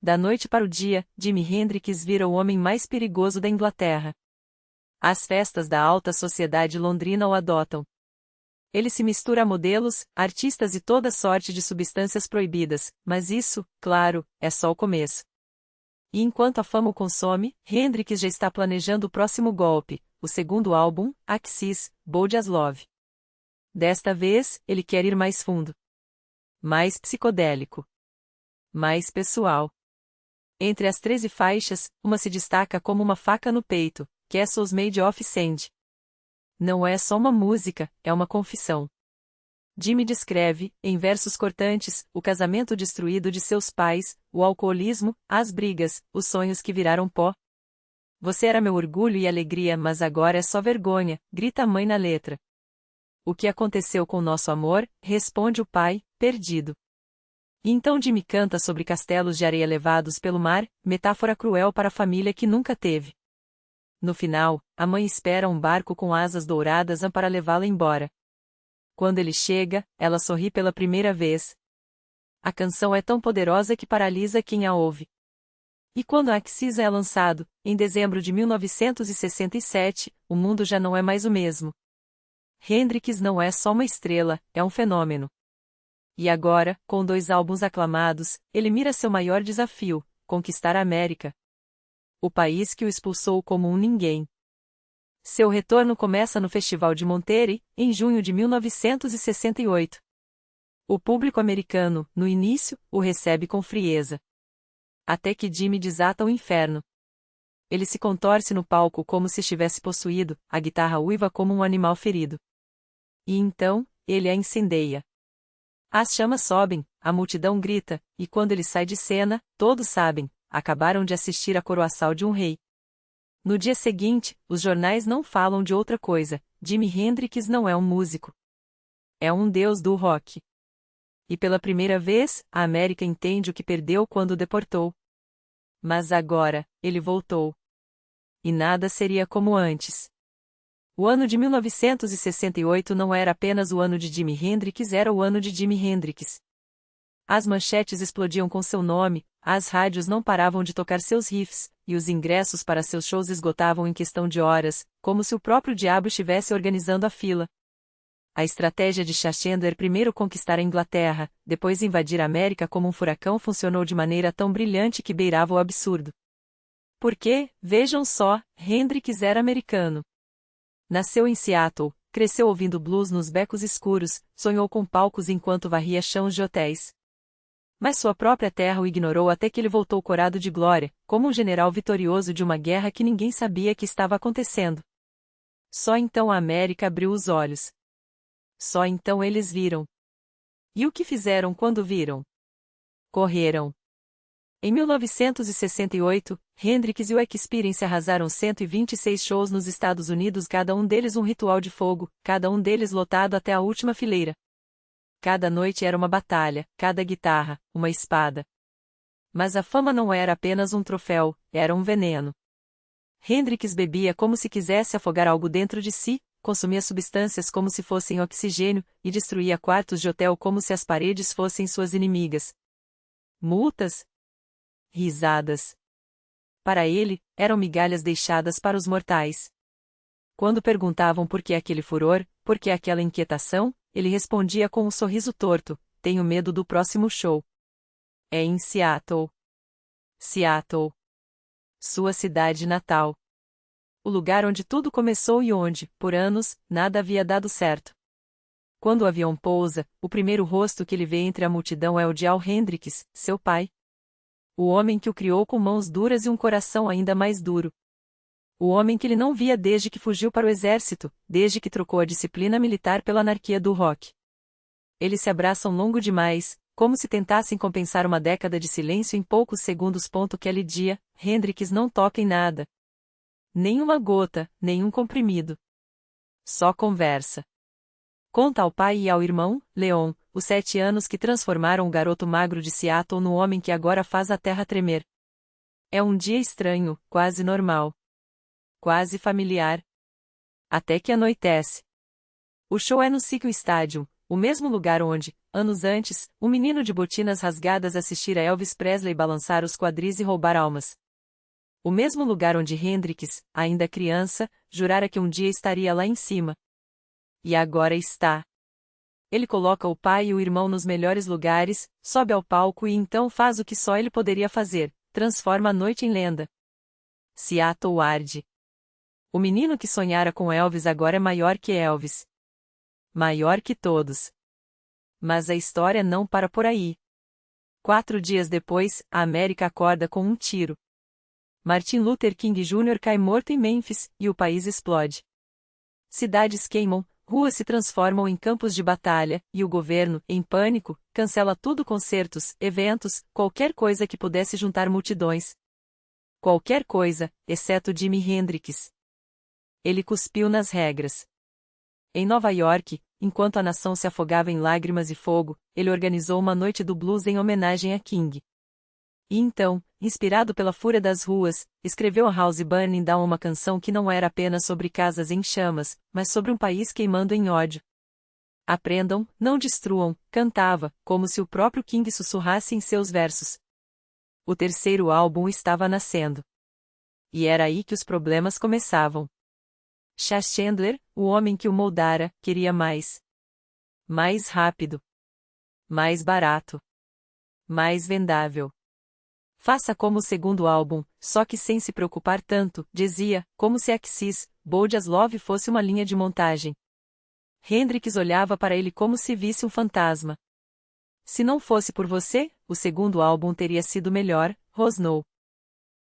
Da noite para o dia, Jimi Hendrix vira o homem mais perigoso da Inglaterra. As festas da alta sociedade londrina o adotam. Ele se mistura a modelos, artistas e toda sorte de substâncias proibidas, mas isso, claro, é só o começo. E enquanto a fama o consome, Hendrix já está planejando o próximo golpe, o segundo álbum, Axis, Bold as Love. Desta vez, ele quer ir mais fundo. Mais psicodélico. Mais pessoal. Entre as 13 faixas, uma se destaca como uma faca no peito, Castles Made of Sand. Não é só uma música, é uma confissão. Jimmy descreve, em versos cortantes, o casamento destruído de seus pais, o alcoolismo, as brigas, os sonhos que viraram pó. Você era meu orgulho e alegria, mas agora é só vergonha, grita a mãe na letra. O que aconteceu com nosso amor? Responde o pai, perdido. E então Jimmy canta sobre castelos de areia levados pelo mar, metáfora cruel para a família que nunca teve. No final, a mãe espera um barco com asas douradas para levá-la embora. Quando ele chega, ela sorri pela primeira vez. A canção é tão poderosa que paralisa quem a ouve. E quando Axis é lançado, em dezembro de 1967, o mundo já não é mais o mesmo. Hendrix não é só uma estrela, é um fenômeno. E agora, com 2 álbuns aclamados, ele mira seu maior desafio: conquistar a América. O país que o expulsou como um ninguém. Seu retorno começa no Festival de Monterey, em junho de 1968. O público americano, no início, o recebe com frieza. Até que Jimmy desata o inferno. Ele se contorce no palco como se estivesse possuído, a guitarra uiva como um animal ferido. E então, ele a incendeia. As chamas sobem, a multidão grita, e quando ele sai de cena, todos sabem, acabaram de assistir à coroação de um rei. No dia seguinte, os jornais não falam de outra coisa: Jimi Hendrix não é um músico. É um deus do rock. E pela primeira vez, a América entende o que perdeu quando o deportou. Mas agora, ele voltou. E nada seria como antes. O ano de 1968 não era apenas o ano de Jimi Hendrix, era o ano de Jimi Hendrix. As manchetes explodiam com seu nome, as rádios não paravam de tocar seus riffs, e os ingressos para seus shows esgotavam em questão de horas, como se o próprio diabo estivesse organizando a fila. A estratégia de Schachtender primeiro conquistar a Inglaterra, depois invadir a América como um furacão funcionou de maneira tão brilhante que beirava o absurdo. Porque, vejam só, Hendrix era americano. Nasceu em Seattle, cresceu ouvindo blues nos becos escuros, sonhou com palcos enquanto varria chãos de hotéis. Mas sua própria terra o ignorou até que ele voltou corado de glória, como um general vitorioso de uma guerra que ninguém sabia que estava acontecendo. Só então a América abriu os olhos. Só então eles viram. E o que fizeram quando viram? Correram. Em 1968, Hendrix e o Experience arrasaram 126 shows nos Estados Unidos, cada um deles um ritual de fogo, cada um deles lotado até a última fileira. Cada noite era uma batalha, cada guitarra, uma espada. Mas a fama não era apenas um troféu, era um veneno. Hendrix bebia como se quisesse afogar algo dentro de si, consumia substâncias como se fossem oxigênio, e destruía quartos de hotel como se as paredes fossem suas inimigas. Multas? Risadas. Para ele, eram migalhas deixadas para os mortais. Quando perguntavam por que aquele furor, por que aquela inquietação, ele respondia com um sorriso torto: tenho medo do próximo show. É em Seattle. Seattle. Sua cidade natal. O lugar onde tudo começou e onde, por anos, nada havia dado certo. Quando o avião pousa, o primeiro rosto que ele vê entre a multidão é o de Al Hendrix, seu pai. O homem que o criou com mãos duras e um coração ainda mais duro. O homem que ele não via desde que fugiu para o exército, desde que trocou a disciplina militar pela anarquia do rock. Eles se abraçam longo demais, como se tentassem compensar uma década de silêncio em poucos segundos. Kelly dia, Hendrix não toca em nada. Nenhuma gota, nenhum comprimido. Só conversa. Conta ao pai e ao irmão, Leon, os 7 anos que transformaram o garoto magro de Seattle no homem que agora faz a terra tremer. É um dia estranho, quase normal. Quase familiar. Até que anoitece. O show é no Sickle Stadium, o mesmo lugar onde, anos antes, um menino de botinas rasgadas assistira Elvis Presley balançar os quadris e roubar almas. O mesmo lugar onde Hendrix, ainda criança, jurara que um dia estaria lá em cima. E agora está. Ele coloca o pai e o irmão nos melhores lugares, sobe ao palco e então faz o que só ele poderia fazer: transforma a noite em lenda. Seattle arde. O menino que sonhara com Elvis agora é maior que Elvis. Maior que todos. Mas a história não para por aí. 4 dias depois, a América acorda com um tiro. Martin Luther King Jr. cai morto em Memphis, e o país explode. Cidades queimam, ruas se transformam em campos de batalha, e o governo, em pânico, cancela tudo: concertos, eventos, qualquer coisa que pudesse juntar multidões. Qualquer coisa, exceto Jimi Hendrix. Ele cuspiu nas regras. Em Nova York, enquanto a nação se afogava em lágrimas e fogo, ele organizou uma noite do blues em homenagem a King. E então, inspirado pela fúria das ruas, escreveu a House Burning Down, uma canção que não era apenas sobre casas em chamas, mas sobre um país queimando em ódio. Aprendam, não destruam, cantava, como se o próprio King sussurrasse em seus versos. O terceiro álbum estava nascendo. E era aí que os problemas começavam. Chas Chandler, o homem que o moldara, queria mais. Mais rápido. Mais barato. Mais vendável. Faça como o segundo álbum, só que sem se preocupar tanto, dizia, como se Axis, Bold as Love fosse uma linha de montagem. Hendrix olhava para ele como se visse um fantasma. Se não fosse por você, o segundo álbum teria sido melhor, rosnou.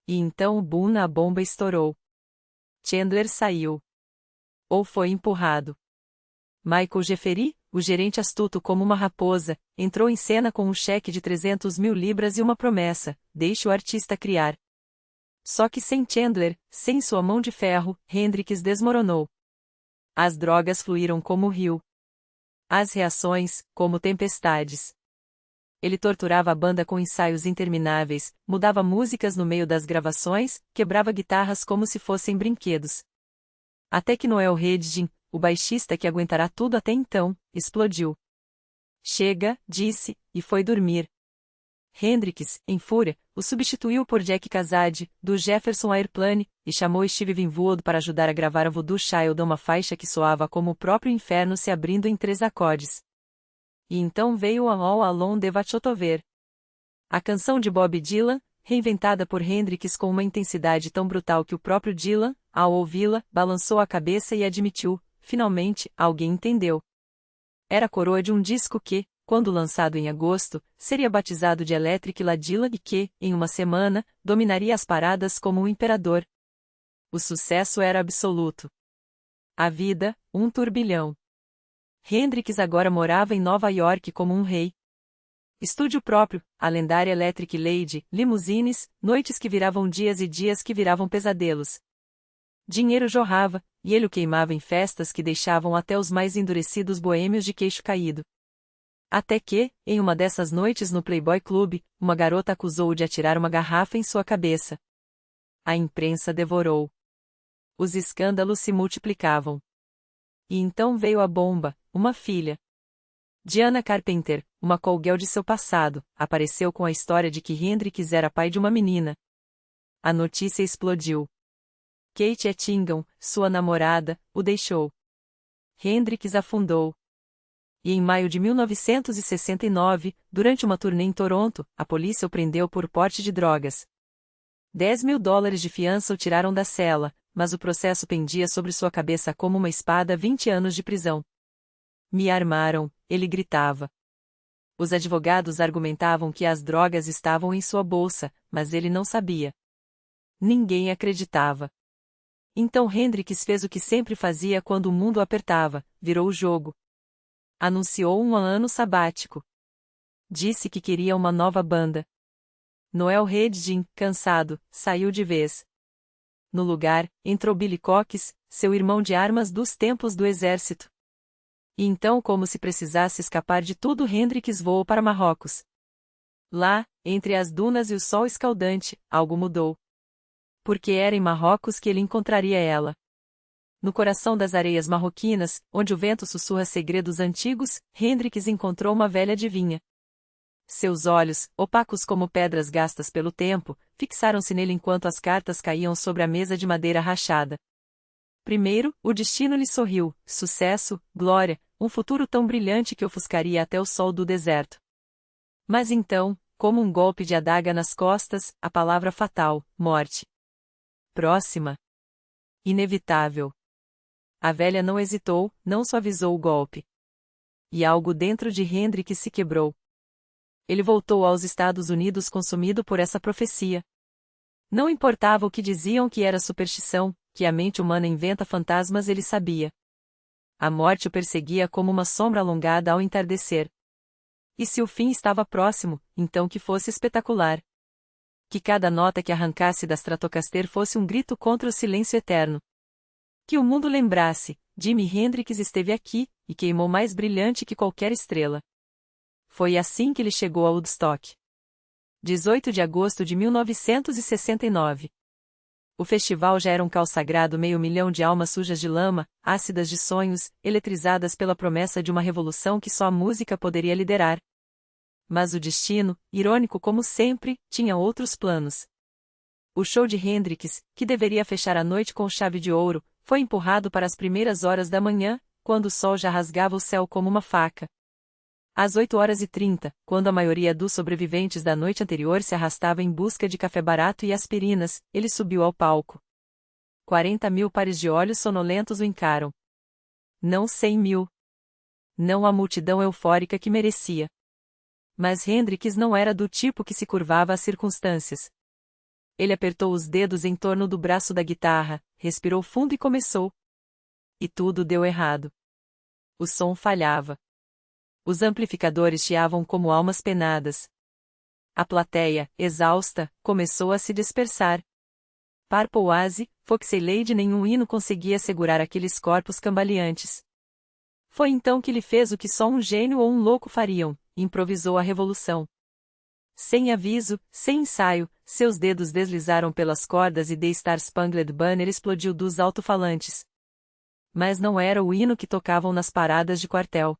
E então o boom na bomba estourou. Chandler saiu. Ou foi empurrado. Michael Jeffery, o gerente astuto como uma raposa, entrou em cena com um cheque de 300 mil libras e uma promessa: deixe o artista criar. Só que sem Chandler, sem sua mão de ferro, Hendrix desmoronou. As drogas fluíram como o rio. As reações, como tempestades. Ele torturava a banda com ensaios intermináveis, mudava músicas no meio das gravações, quebrava guitarras como se fossem brinquedos. Até que Noel Redding, o baixista que aguentará tudo até então, explodiu. Chega, disse, e foi dormir. Hendrix, em fúria, o substituiu por Jack Casady, do Jefferson Airplane, e chamou Steve Winwood para ajudar a gravar a Voodoo Child, uma faixa que soava como o próprio inferno se abrindo em 3 acordes. E então veio a All Alone de Vachotover. A canção de Bob Dylan, reinventada por Hendrix com uma intensidade tão brutal que o próprio Dylan, ao ouvi-la, balançou a cabeça e admitiu: finalmente, alguém entendeu. Era a coroa de um disco que, quando lançado em agosto, seria batizado de Electric Ladilla e que, em uma semana, dominaria as paradas como um imperador. O sucesso era absoluto. A vida, um turbilhão. Hendrix agora morava em Nova York como um rei. Estúdio próprio, a lendária Electric Lady, limusines, noites que viravam dias e dias que viravam pesadelos. Dinheiro jorrava, e ele o queimava em festas que deixavam até os mais endurecidos boêmios de queixo caído. Até que, em uma dessas noites no Playboy Club, uma garota acusou-o de atirar uma garrafa em sua cabeça. A imprensa devorou. Os escândalos se multiplicavam. E então veio a bomba, uma filha. Diana Carpenter, uma call-girl de seu passado, apareceu com a história de que Hendrix era pai de uma menina. A notícia explodiu. Kate Ettingham, sua namorada, o deixou. Hendrix afundou. E em maio de 1969, durante uma turnê em Toronto, a polícia o prendeu por porte de drogas. $10.000 de fiança o tiraram da cela, mas o processo pendia sobre sua cabeça como uma espada. 20 anos de prisão. Me armaram, ele gritava. Os advogados argumentavam que as drogas estavam em sua bolsa, mas ele não sabia. Ninguém acreditava. Então Hendrix fez o que sempre fazia quando o mundo apertava: virou o jogo. Anunciou um ano sabático. Disse que queria uma nova banda. Noel Redding, cansado, saiu de vez. No lugar, entrou Billy Cox, seu irmão de armas dos tempos do exército. E então, como se precisasse escapar de tudo, Hendrix voou para Marrocos. Lá, entre as dunas e o sol escaldante, algo mudou. Porque era em Marrocos que ele encontraria ela. No coração das areias marroquinas, onde o vento sussurra segredos antigos, Hendrix encontrou uma velha adivinha. Seus olhos, opacos como pedras gastas pelo tempo, fixaram-se nele enquanto as cartas caíam sobre a mesa de madeira rachada. Primeiro, o destino lhe sorriu: sucesso, glória, um futuro tão brilhante que ofuscaria até o sol do deserto. Mas então, como um golpe de adaga nas costas, a palavra fatal: morte. Próxima. Inevitável. A velha não hesitou, não suavizou o golpe. E algo dentro de Hendrix se quebrou. Ele voltou aos Estados Unidos consumido por essa profecia. Não importava o que diziam que era superstição, que a mente humana inventa fantasmas, ele sabia. A morte o perseguia como uma sombra alongada ao entardecer. E se o fim estava próximo, então que fosse espetacular. Que cada nota que arrancasse da Stratocaster fosse um grito contra o silêncio eterno. Que o mundo lembrasse: Jimi Hendrix esteve aqui, e queimou mais brilhante que qualquer estrela. Foi assim que ele chegou a Woodstock. 18 de agosto de 1969. O festival já era um caos sagrado, 500 mil de almas sujas de lama, ácidas de sonhos, eletrizadas pela promessa de uma revolução que só a música poderia liderar. Mas o destino, irônico como sempre, tinha outros planos. O show de Hendrix, que deveria fechar a noite com chave de ouro, foi empurrado para as primeiras horas da manhã, quando o sol já rasgava o céu como uma faca. Às 8h30, quando a maioria dos sobreviventes da noite anterior se arrastava em busca de café barato e aspirinas, ele subiu ao palco. 40 mil pares de olhos sonolentos o encaram. Não 100 mil. Não a multidão eufórica que merecia. Mas Hendrix não era do tipo que se curvava às circunstâncias. Ele apertou os dedos em torno do braço da guitarra, respirou fundo e começou. E tudo deu errado. O som falhava. Os amplificadores chiavam como almas penadas. A plateia, exausta, começou a se dispersar. Purple Oasis, Foxy Lady, nenhum hino conseguia segurar aqueles corpos cambaleantes. Foi então que ele fez o que só um gênio ou um louco fariam, improvisou a revolução. Sem aviso, sem ensaio, seus dedos deslizaram pelas cordas e The Star Spangled Banner explodiu dos alto-falantes. Mas não era o hino que tocavam nas paradas de quartel.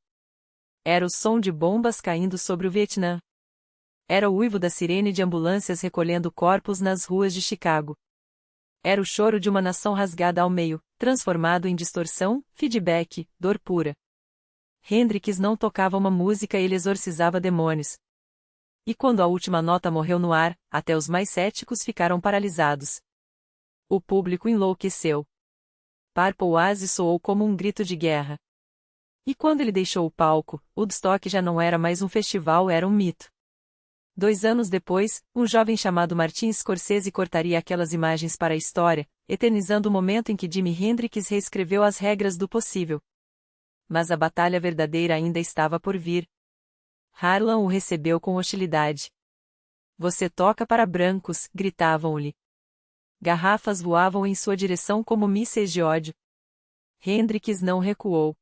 Era o som de bombas caindo sobre o Vietnã. Era o uivo da sirene de ambulâncias recolhendo corpos nas ruas de Chicago. Era o choro de uma nação rasgada ao meio, transformado em distorção, feedback, dor pura. Hendrix não tocava uma música, ele exorcizava demônios. E quando a última nota morreu no ar, até os mais céticos ficaram paralisados. O público enlouqueceu. Purple Oasis soou como um grito de guerra. E quando ele deixou o palco, Woodstock já não era mais um festival, era um mito. 2 anos depois, um jovem chamado Martin Scorsese cortaria aquelas imagens para a história, eternizando o momento em que Jimi Hendrix reescreveu as regras do possível. Mas a batalha verdadeira ainda estava por vir. Harlan o recebeu com hostilidade. "Você toca para brancos", gritavam-lhe. Garrafas voavam em sua direção como mísseis de ódio. Hendrix não recuou.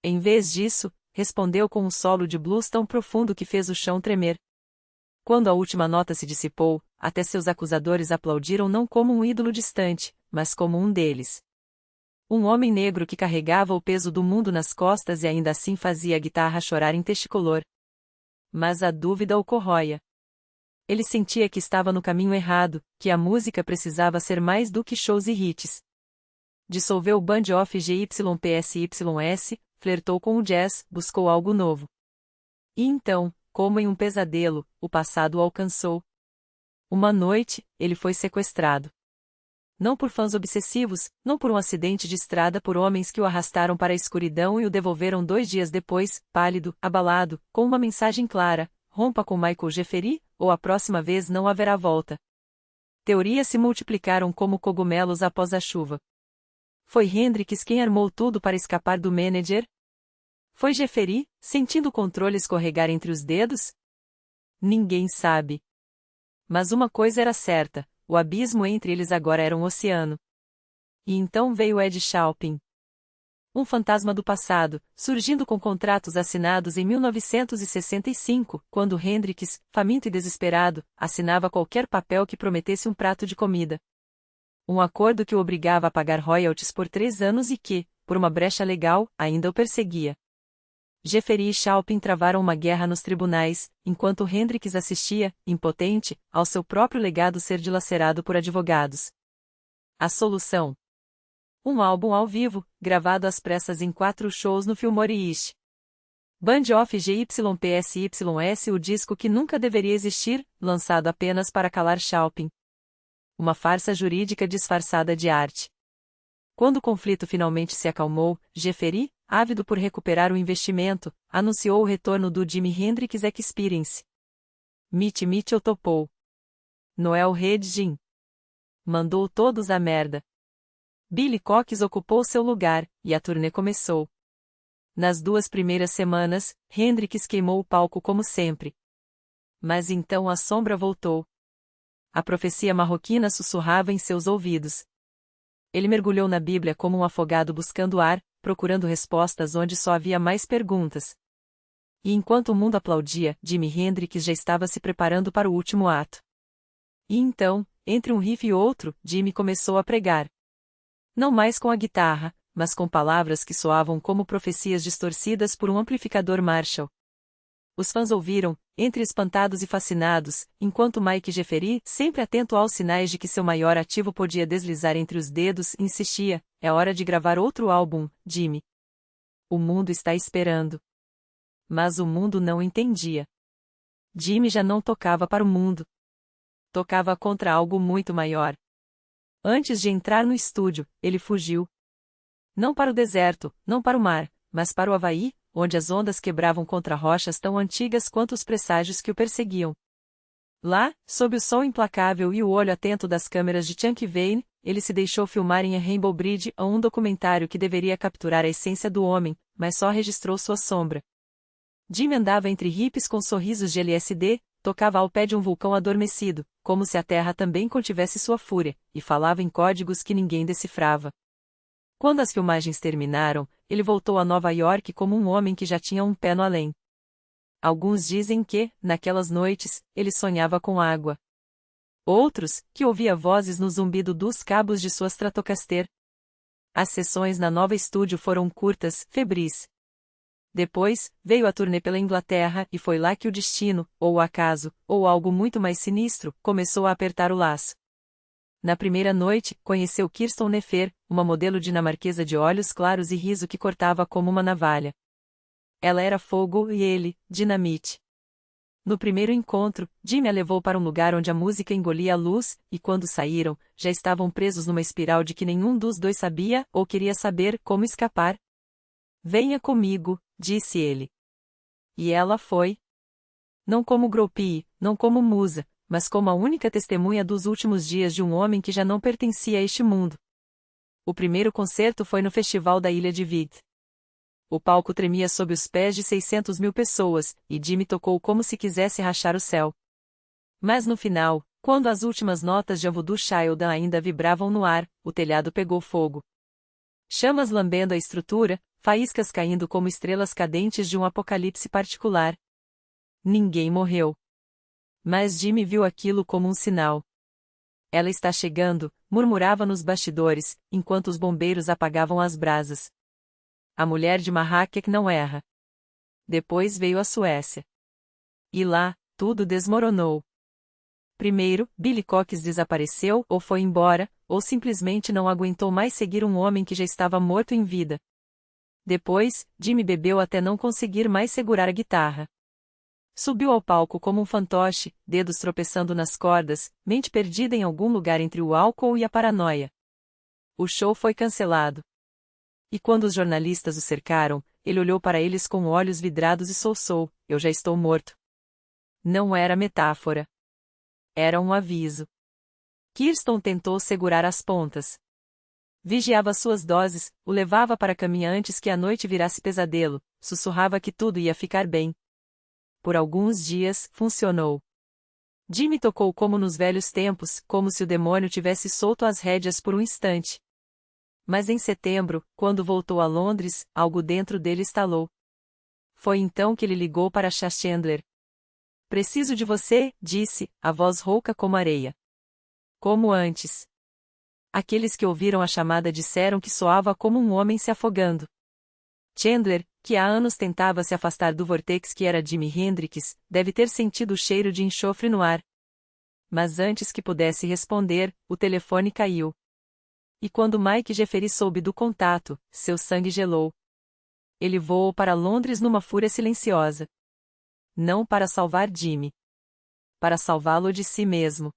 Em vez disso, respondeu com um solo de blues tão profundo que fez o chão tremer. Quando a última nota se dissipou, até seus acusadores aplaudiram não como um ídolo distante, mas como um deles. Um homem negro que carregava o peso do mundo nas costas e ainda assim fazia a guitarra chorar em testicolor. Mas a dúvida o corroía. Ele sentia que estava no caminho errado, que a música precisava ser mais do que shows e hits. Dissolveu o Band of GYPSYS, flertou com o jazz, buscou algo novo. E então, como em um pesadelo, o passado o alcançou. Uma noite, ele foi sequestrado. Não por fãs obsessivos, não por um acidente de estrada, por homens que o arrastaram para a escuridão e o devolveram 2 dias depois, pálido, abalado, com uma mensagem clara: rompa com Michael Jeffery, ou a próxima vez não haverá volta. Teorias se multiplicaram como cogumelos após a chuva. Foi Hendrix quem armou tudo para escapar do manager? Foi Jeffery, sentindo o controle escorregar entre os dedos? Ninguém sabe. Mas uma coisa era certa: o abismo entre eles agora era um oceano. E então veio Ed Schaupin. Um fantasma do passado, surgindo com contratos assinados em 1965, quando Hendrix, faminto e desesperado, assinava qualquer papel que prometesse um prato de comida. Um acordo que o obrigava a pagar royalties por 3 anos e que, por uma brecha legal, ainda o perseguia. Jeffery e Schaupin travaram uma guerra nos tribunais, enquanto Hendrix assistia, impotente, ao seu próprio legado ser dilacerado por advogados. A solução: um álbum ao vivo, gravado às pressas em 4 shows no Fillmore East. Band of GYPSYS, o disco que nunca deveria existir, lançado apenas para calar Schaupin. Uma farsa jurídica disfarçada de arte. Quando o conflito finalmente se acalmou, Jeffery, ávido por recuperar o investimento, anunciou o retorno do Jimi Hendrix Experience. Mitch Mitchell topou. Noel Redding mandou todos à merda. Billy Cox ocupou seu lugar, e a turnê começou. Nas 2 primeiras semanas, Hendrix queimou o palco como sempre. Mas então a sombra voltou. A profecia marroquina sussurrava em seus ouvidos. Ele mergulhou na Bíblia como um afogado buscando ar, procurando respostas onde só havia mais perguntas. E enquanto o mundo aplaudia, Jimi Hendrix já estava se preparando para o último ato. E então, entre um riff e outro, Jimi começou a pregar. Não mais com a guitarra, mas com palavras que soavam como profecias distorcidas por um amplificador Marshall. Os fãs ouviram, entre espantados e fascinados, enquanto Mike Jeffery, sempre atento aos sinais de que seu maior ativo podia deslizar entre os dedos, insistia: é hora de gravar outro álbum, Jimi. O mundo está esperando. Mas o mundo não entendia. Jimi já não tocava para o mundo. Tocava contra algo muito maior. Antes de entrar no estúdio, ele fugiu. Não para o deserto, não para o mar, mas para o Havaí, onde as ondas quebravam contra rochas tão antigas quanto os presságios que o perseguiam. Lá, sob o sol implacável e o olho atento das câmeras de Chunky Vane, ele se deixou filmar em Rainbow Bridge, um documentário que deveria capturar a essência do homem, mas só registrou sua sombra. Jimi andava entre hippies com sorrisos de LSD, tocava ao pé de um vulcão adormecido, como se a terra também contivesse sua fúria, e falava em códigos que ninguém decifrava. Quando as filmagens terminaram, ele voltou a Nova York como um homem que já tinha um pé no além. Alguns dizem que, naquelas noites, ele sonhava com água. Outros, que ouvia vozes no zumbido dos cabos de sua Stratocaster. As sessões na nova estúdio foram curtas, febris. Depois, veio a turnê pela Inglaterra e foi lá que o destino, ou o acaso, ou algo muito mais sinistro, começou a apertar o laço. Na primeira noite, conheceu Kirsten Nefer, uma modelo dinamarquesa de olhos claros e riso que cortava como uma navalha. Ela era fogo e ele, dinamite. No primeiro encontro, Jimi a levou para um lugar onde a música engolia a luz, e quando saíram, já estavam presos numa espiral de que nenhum dos dois sabia ou queria saber como escapar. Venha comigo, disse ele. E ela foi. Não como groupie, não como musa, mas como a única testemunha dos últimos dias de um homem que já não pertencia a este mundo. O primeiro concerto foi no Festival da Ilha de Wight. O palco tremia sob os pés de 600.000 pessoas, e Jimi tocou como se quisesse rachar o céu. Mas no final, quando as últimas notas de A Voodoo Child ainda vibravam no ar, o telhado pegou fogo. Chamas lambendo a estrutura, faíscas caindo como estrelas cadentes de um apocalipse particular. Ninguém morreu. Mas Jimi viu aquilo como um sinal. Ela está chegando, murmurava nos bastidores, enquanto os bombeiros apagavam as brasas. A mulher de Marrakech não erra. Depois veio a Suécia. E lá, tudo desmoronou. Primeiro, Billy Cox desapareceu ou foi embora, ou simplesmente não aguentou mais seguir um homem que já estava morto em vida. Depois, Jimi bebeu até não conseguir mais segurar a guitarra. Subiu ao palco como um fantoche, dedos tropeçando nas cordas, mente perdida em algum lugar entre o álcool e a paranoia. O show foi cancelado. E quando os jornalistas o cercaram, ele olhou para eles com olhos vidrados e soluçou: eu já estou morto. Não era metáfora. Era um aviso. Kirsten tentou segurar as pontas. Vigiava suas doses, o levava para a caminha antes que a noite virasse pesadelo, sussurrava que tudo ia ficar bem. Por alguns dias, funcionou. Jimi tocou como nos velhos tempos, como se o demônio tivesse solto as rédeas por um instante. Mas em setembro, quando voltou a Londres, algo dentro dele estalou. Foi então que ele ligou para Chas Chandler. Preciso de você, disse, a voz rouca como areia. Como antes. Aqueles que ouviram a chamada disseram que soava como um homem se afogando. Chandler, que há anos tentava se afastar do vortex que era Jimi Hendrix, deve ter sentido o cheiro de enxofre no ar. Mas antes que pudesse responder, o telefone caiu. E quando Mike Jeffery soube do contato, seu sangue gelou. Ele voou para Londres numa fúria silenciosa. Não para salvar Jimi. Para salvá-lo de si mesmo.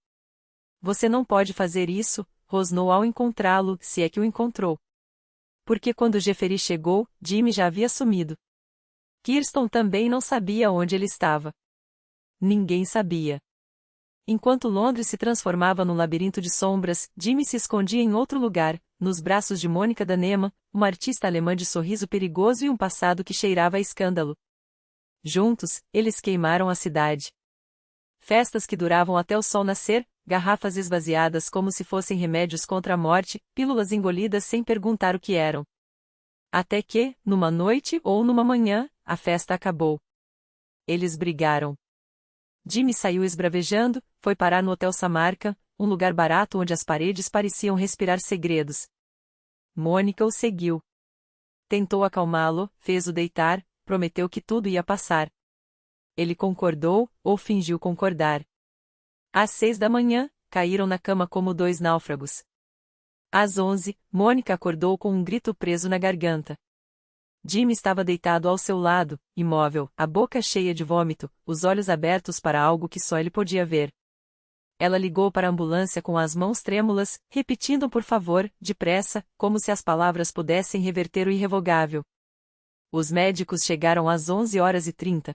Você não pode fazer isso, rosnou ao encontrá-lo, se é que o encontrou. Porque quando Jeffery chegou, Jimi já havia sumido. Kirsten também não sabia onde ele estava. Ninguém sabia. Enquanto Londres se transformava num labirinto de sombras, Jimi se escondia em outro lugar, nos braços de Mônica Dannemann, uma artista alemã de sorriso perigoso e um passado que cheirava a escândalo. Juntos, eles queimaram a cidade. Festas que duravam até o sol nascer, garrafas esvaziadas como se fossem remédios contra a morte, pílulas engolidas sem perguntar o que eram. Até que, numa noite ou numa manhã, a festa acabou. Eles brigaram. Jimmy saiu esbravejando, foi parar no Hotel Samarkand, um lugar barato onde as paredes pareciam respirar segredos. Mônica o seguiu. Tentou acalmá-lo, fez-o deitar, prometeu que tudo ia passar. Ele concordou, ou fingiu concordar. Às 6 da manhã, caíram na cama como dois náufragos. Às 11, Mônica acordou com um grito preso na garganta. Jimmy estava deitado ao seu lado, imóvel, a boca cheia de vômito, os olhos abertos para algo que só ele podia ver. Ela ligou para a ambulância com as mãos trêmulas, repetindo por favor, depressa, como se as palavras pudessem reverter o irrevogável. Os médicos chegaram às 11h30.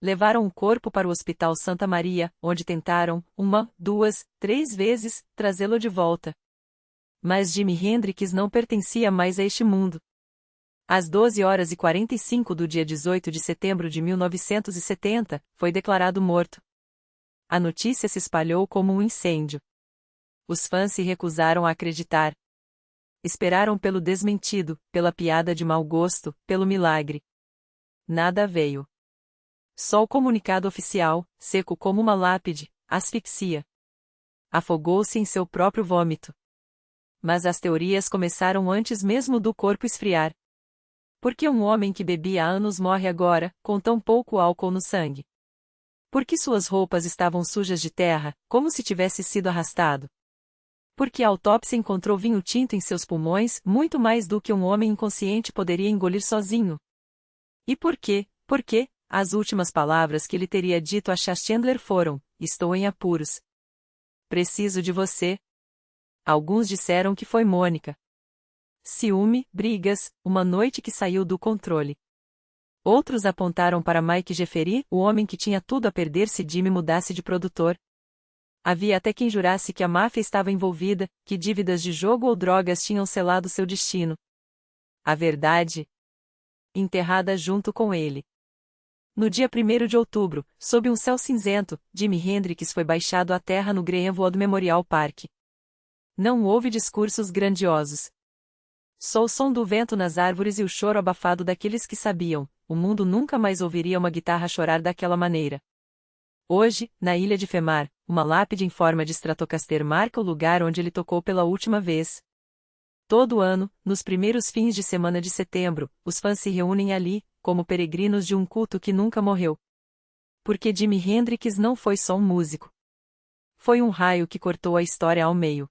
Levaram o corpo para o Hospital Santa Maria, onde tentaram, 1, 2, 3 vezes, trazê-lo de volta. Mas Jimi Hendrix não pertencia mais a este mundo. Às 12h45 do dia 18 de setembro de 1970, foi declarado morto. A notícia se espalhou como um incêndio. Os fãs se recusaram a acreditar. Esperaram pelo desmentido, pela piada de mau gosto, pelo milagre. Nada veio. Só o comunicado oficial, seco como uma lápide, asfixia. Afogou-se em seu próprio vômito. Mas as teorias começaram antes mesmo do corpo esfriar. Por que um homem que bebia há anos morre agora, com tão pouco álcool no sangue? Por que suas roupas estavam sujas de terra, como se tivesse sido arrastado? Por que a autópsia encontrou vinho tinto em seus pulmões, muito mais do que um homem inconsciente poderia engolir sozinho? E por quê, as últimas palavras que ele teria dito a Chas Chandler foram: estou em apuros. Preciso de você. Alguns disseram que foi Mônica. Ciúme, brigas, uma noite que saiu do controle. Outros apontaram para Mike Jeffery, o homem que tinha tudo a perder se Jimmy mudasse de produtor. Havia até quem jurasse que a máfia estava envolvida, que dívidas de jogo ou drogas tinham selado seu destino. A verdade? Enterrada junto com ele. No dia 1º de outubro, sob um céu cinzento, Jimi Hendrix foi baixado à terra no Greenwood Memorial Park. Não houve discursos grandiosos. Só o som do vento nas árvores e o choro abafado daqueles que sabiam, o mundo nunca mais ouviria uma guitarra chorar daquela maneira. Hoje, na ilha de Femar, uma lápide em forma de Stratocaster marca o lugar onde ele tocou pela última vez. Todo ano, nos primeiros fins de semana de setembro, os fãs se reúnem ali, como peregrinos de um culto que nunca morreu. Porque Jimi Hendrix não foi só um músico. Foi um raio que cortou a história ao meio.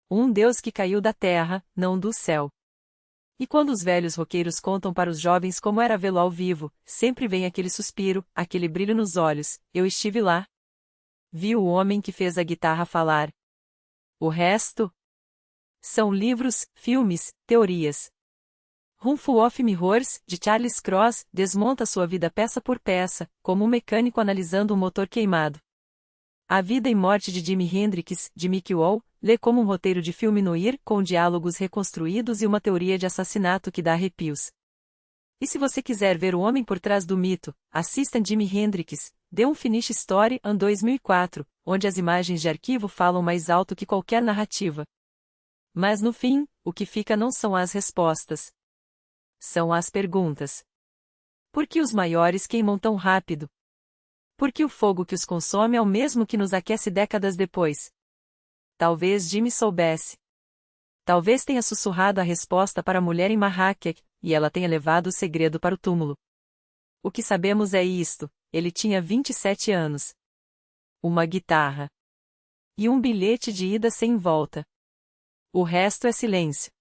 Um Deus que caiu da terra, não do céu. E quando os velhos roqueiros contam para os jovens como era vê-lo ao vivo, sempre vem aquele suspiro, aquele brilho nos olhos: eu estive lá. Vi o homem que fez a guitarra falar. O resto? São livros, filmes, teorias. Room Full of Mirrors, de Charles Cross, desmonta sua vida peça por peça, como um mecânico analisando um motor queimado. A Vida e Morte de Jimi Hendrix, de Mick Wall, lê como um roteiro de filme noir, com diálogos reconstruídos e uma teoria de assassinato que dá arrepios. E se você quiser ver o homem por trás do mito, assista Jimi Hendrix, The Unfinished Story, An 2004, onde as imagens de arquivo falam mais alto que qualquer narrativa. Mas no fim, o que fica não são as respostas. São as perguntas. Por que os maiores queimam tão rápido? Por que o fogo que os consome é o mesmo que nos aquece décadas depois? Talvez Jimmy soubesse. Talvez tenha sussurrado a resposta para a mulher em Marrakech, e ela tenha levado o segredo para o túmulo. O que sabemos é isto: ele tinha 27 anos. Uma guitarra. E um bilhete de ida sem volta. O resto é silêncio.